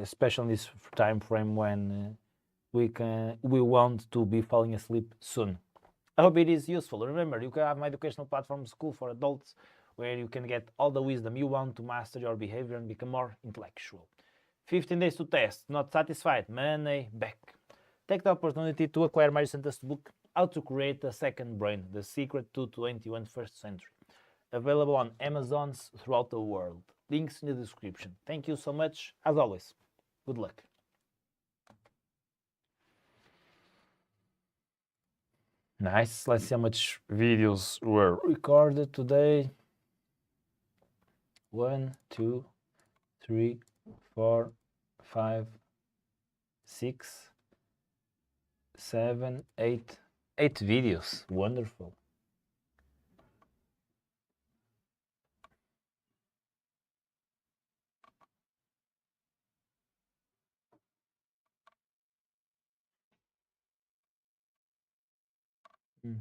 especially in this time frame when we want to be falling asleep soon. I hope it is useful. Remember, you can have my educational platform, School for Adults, where you can get all the wisdom you want to master your behavior and become more intellectual. 15 days to test. Not satisfied? Money back. Take the opportunity to acquire Mario Santos' book, How to Create a Second Brain, The Secret to 21st Century. Available on Amazons throughout the world. Links in the description. Thank you so much. As always, good luck. Nice. Let's see how much videos were recorded today. 1, 2, 3, 4, 5, 6, 7, 8. 8 videos. Wonderful. Mm.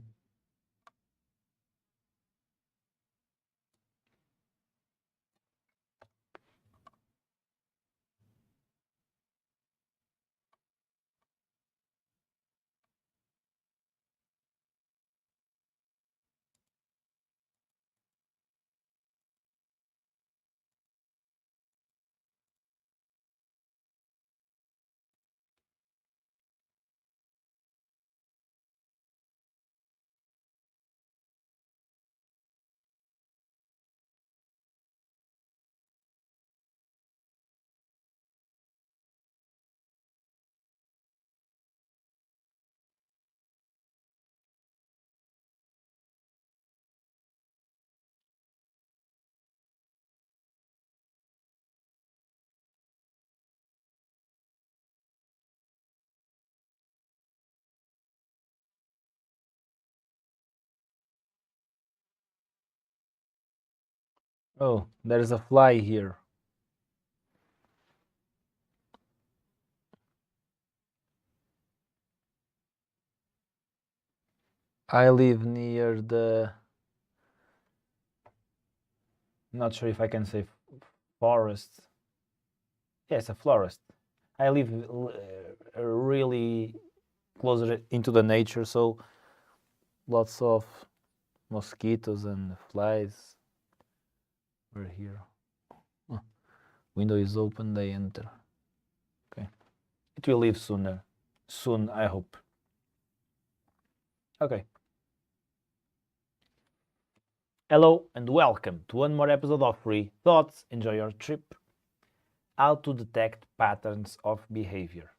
Oh, there's a fly here. I live near the. Not sure if I can say forest. Yes, a forest. I live really closer into the nature, so lots of mosquitoes and flies were here. Oh, window is open, they enter. Okay. It will leave sooner. Soon, I hope. Okay. Hello and welcome to one more episode of Free Thoughts. Enjoy your trip. How to detect patterns of behavior.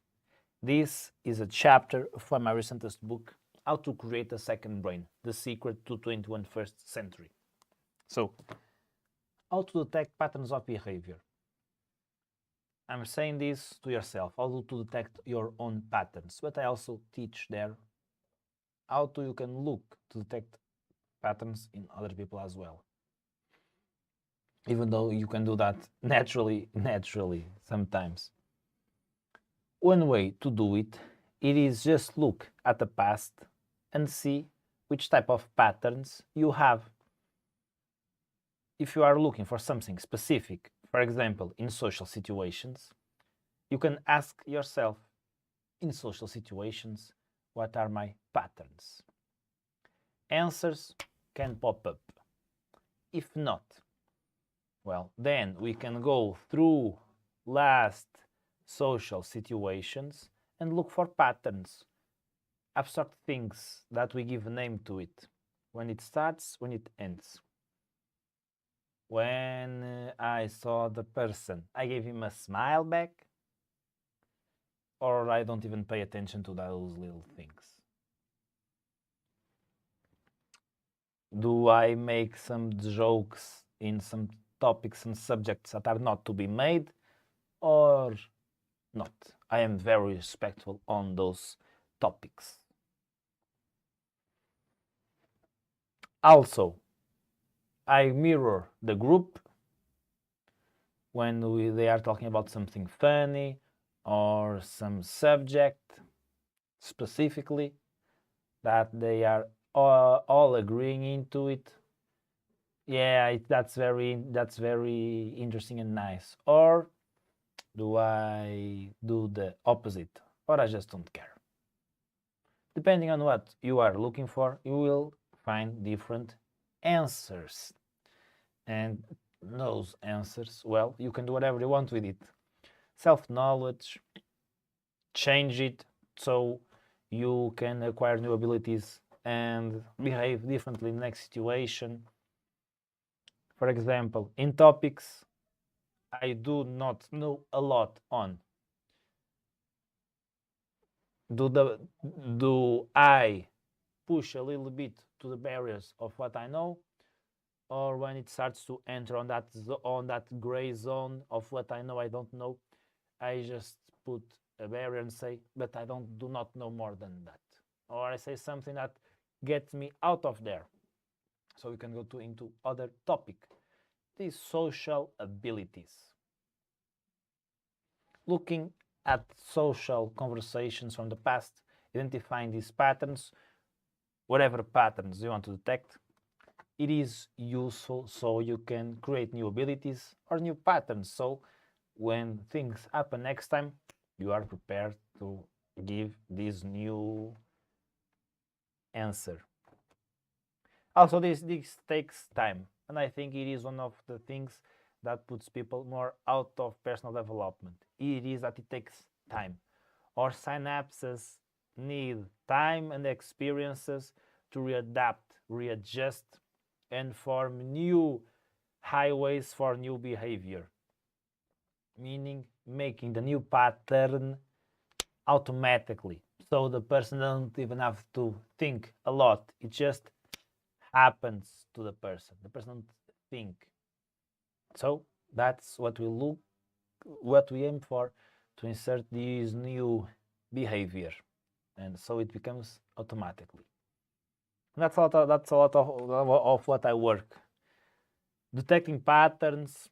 This is a chapter from my recentest book, How to Create a Second Brain, The Secret to 21st Century. So, how to detect patterns of behavior. I'm saying this to yourself, how to detect your own patterns, but I also teach there how to you can look to detect patterns in other people as well. Even though you can do that naturally sometimes. One way to do it, it is just look at the past and see which type of patterns you have. If you are looking for something specific, for example, in social situations, you can ask yourself, in social situations, what are my patterns? Answers can pop up. If not, well, then we can go through last social situations and look for patterns, abstract things that we give a name to it. When it starts, when it ends. When I saw the person, I gave him a smile back, or I don't even pay attention to those little things. Do I make some jokes in some topics and subjects that are not to be made, or not? I am very respectful on those topics. Also, I mirror the group when they are talking about something funny or some subject specifically that they are all agreeing into it. Yeah, that's very interesting and nice. Or do I do the opposite, or I just don't care? Depending on what you are looking for, you will find different answers. And those answers, well, you can do whatever you want with it. Self-knowledge, change it so you can acquire new abilities and behave differently in the next situation. For example, in topics I do not know a lot on, do I push a little bit to the barriers of what I know, or when it starts to enter on that gray zone of what I know I don't know, I just put a barrier and say, but I do not know more than that. Or I say something that gets me out of there. So we can go into other topic. These social abilities. Looking at social conversations from the past, identifying these patterns, whatever patterns you want to detect, it is useful so you can create new abilities or new patterns. So when things happen next time, you are prepared to give this new answer. Also, this takes time, and I think it is one of the things that puts people more out of personal development. It is that it takes time. Our synapses need time and experiences to readapt, readjust, and form new highways for new behavior. Meaning making the new pattern automatically. So the person doesn't even have to think a lot. It just happens to the person. The person doesn't think. So that's what we aim for, to insert this new behavior, and so it becomes automatically. And that's a lot of what I work. Detecting patterns,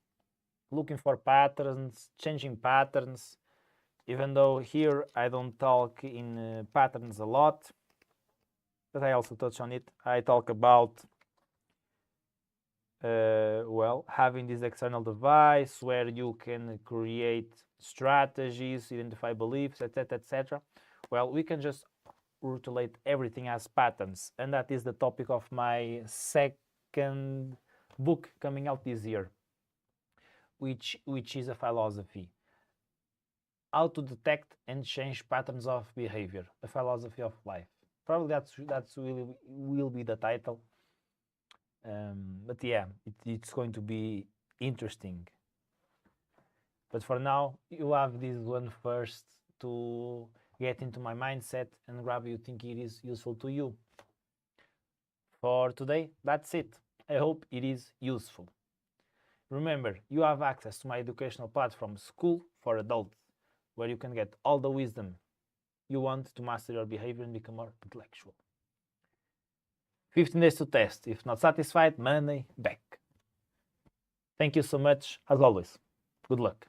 looking for patterns, changing patterns. Even though here I don't talk in patterns a lot, but I also touch on it. I talk about having this external device where you can create strategies, identify beliefs, etc., etc. Well, we can just rotulate everything as patterns, and that is the topic of my second book coming out this year, which is a philosophy. How to detect and change patterns of behavior, a philosophy of life. Probably that's will be the title. But yeah, it's going to be interesting. But for now, you have this one first to get into my mindset and grab you think it is useful to you. For today, that's it. I hope it is useful. Remember, you have access to my educational platform, School for Adults, where you can get all the wisdom you want to master your behavior and become more intellectual. 15 days to test. If not satisfied, money back. Thank you so much, as always. Good luck.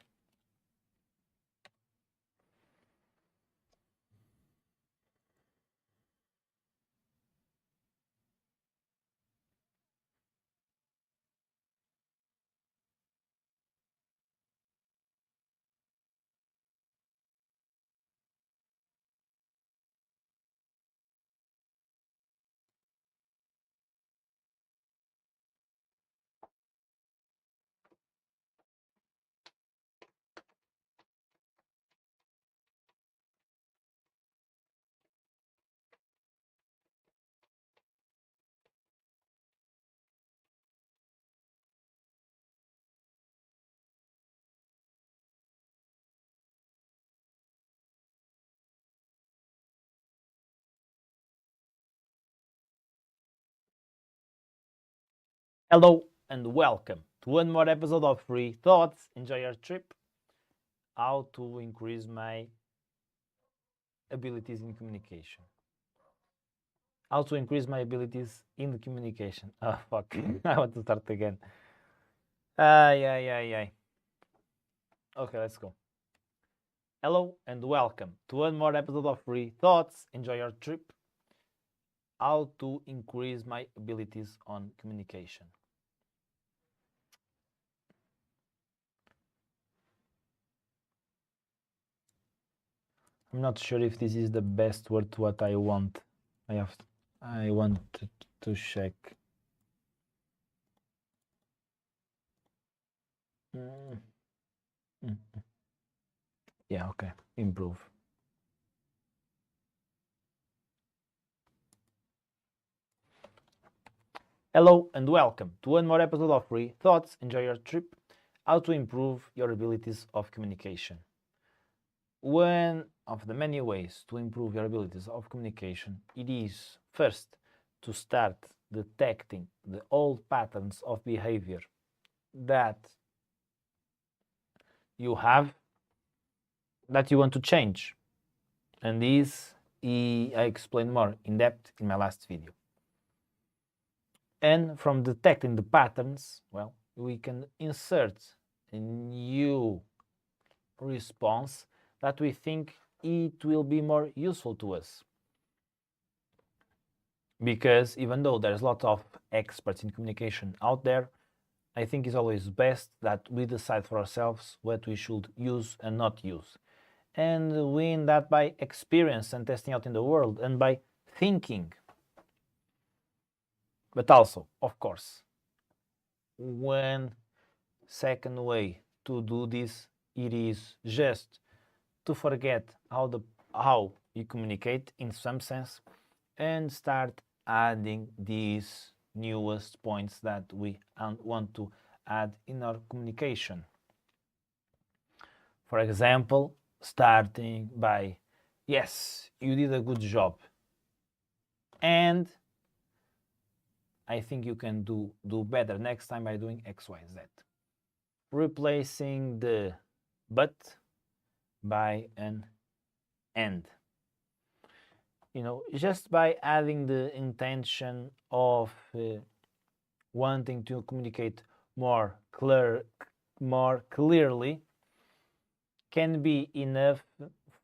Hello and welcome to one more episode of Free Thoughts. Enjoy your trip. How to increase my abilities in communication. How to increase my abilities in communication. Oh, fuck. I want to start again. Ay. Okay, let's go. Hello and welcome to one more episode of Free Thoughts. Enjoy your trip. How to increase my abilities on communication. I'm not sure if this is the best word to what I want. I want to check. Yeah, okay. Improve. Hello and welcome to one more episode of Free Thoughts. Enjoy your trip. How to improve your abilities of communication. One of the many ways to improve your abilities of communication, it is first to start detecting the old patterns of behavior that you have, that you want to change. And this I explained more in depth in my last video. And from detecting the patterns, well, we can insert a new response that we think it will be more useful to us. Because even though there's lots of experts in communication out there, I think it's always best that we decide for ourselves what we should use and not use. And win that by experience and testing out in the world and by thinking. But also, of course, one second way to do this, it is just to forget how you communicate in some sense and start adding these newest points that we want to add in our communication. For example, starting by, yes, you did a good job, and I think you can do better next time by doing X, Y, Z. Replacing the but by an and. Just by adding the intention of wanting to communicate more clearly can be enough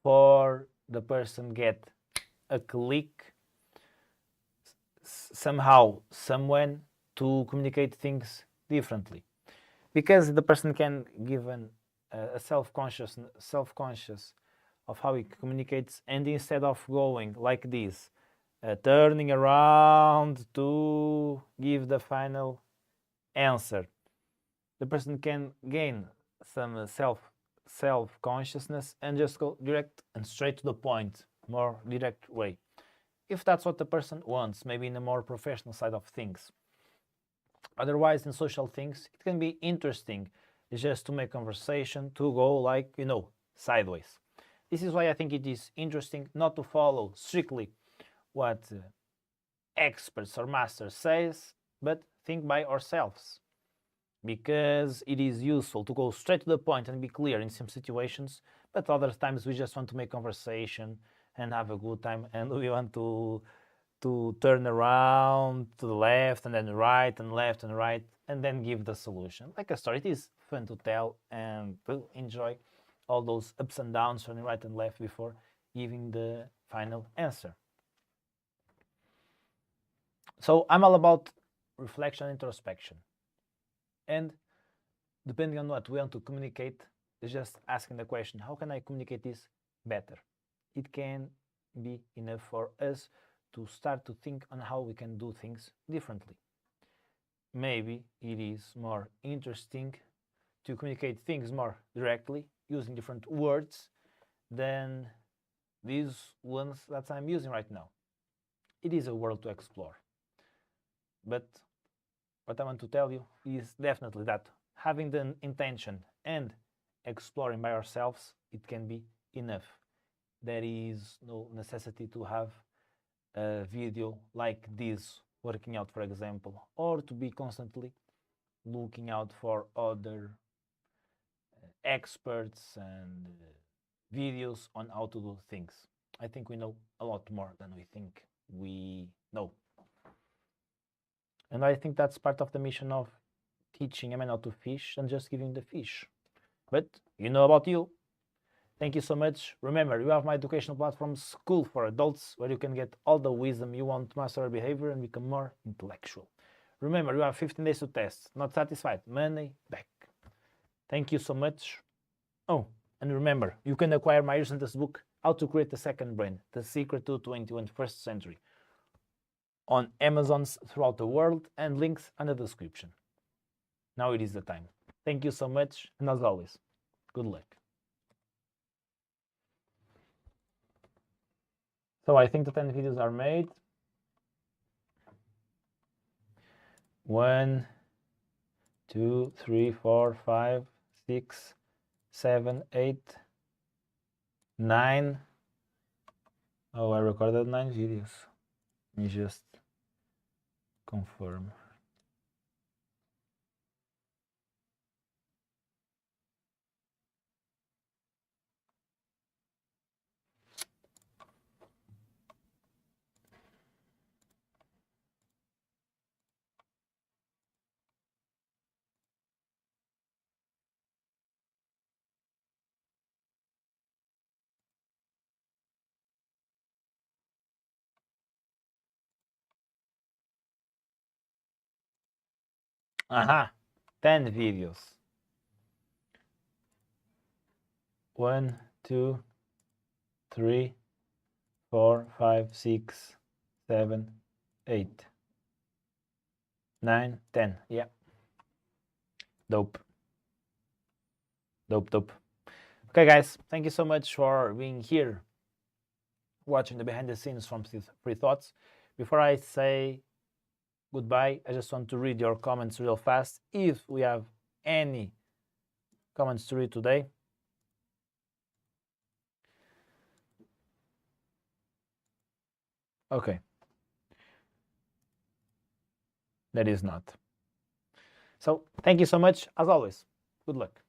for the person get a click somehow, someone to communicate things differently, because the person can give a self-conscious of how he communicates, and instead of going like this, turning around to give the final answer, the person can gain some self-consciousness and just go direct and straight to the point, more direct way, if that's what the person wants, maybe in a more professional side of things. Otherwise, in social things, it can be interesting just to make conversation to go like, sideways. This is why I think it is interesting not to follow strictly what experts or masters says, but think by ourselves, because it is useful to go straight to the point and be clear in some situations, but other times we just want to make conversation and have a good time, and we want to turn around to the left and then right and left and right and then give the solution like a story. It is fun to tell and to enjoy all those ups and downs, turning right and left before giving the final answer. So I'm all about reflection and introspection, and depending on what we want to communicate, is just asking the question, how can I communicate this better? It can be enough for us to start to think on how we can do things differently. Maybe it is more interesting to communicate things more directly using different words than these ones that I'm using right now. It is a world to explore. But what I want to tell you is definitely that having the intention and exploring by ourselves, it can be enough. There is no necessity to have a video like this working out, for example, or to be constantly looking out for other experts and videos on how to do things. I think we know a lot more than we think we know. And I think that's part of the mission of teaching a man how to fish and just giving the fish. But you know about you. Thank you so much. Remember, you have my educational platform, School for Adults, where you can get all the wisdom you want to master our behavior and become more intellectual. Remember, you have 15 days to test. Not satisfied? Money back. Thank you so much. Oh, and remember, you can acquire my recent book, How to Create a Second Brain, The Secret to 21st Century, on Amazons throughout the world, and links in the description. Now it is the time. Thank you so much, and as always, good luck. So I think the 10 videos are made. 1, 2, 3, 4, 5, 6, 7, 8, 9. Oh, I recorded 9 videos. Let me just Confirm. Aha, 10 videos. 1, 2, 3, 4, 5, 6, 7, 8, 9, 10. Yeah. Dope. Dope. Okay, guys, thank you so much for being here, watching the behind the scenes from Free Thoughts. Before I say goodbye, I just want to read your comments real fast. If we have any comments to read today. Okay. That is not. So thank you so much. As always, good luck.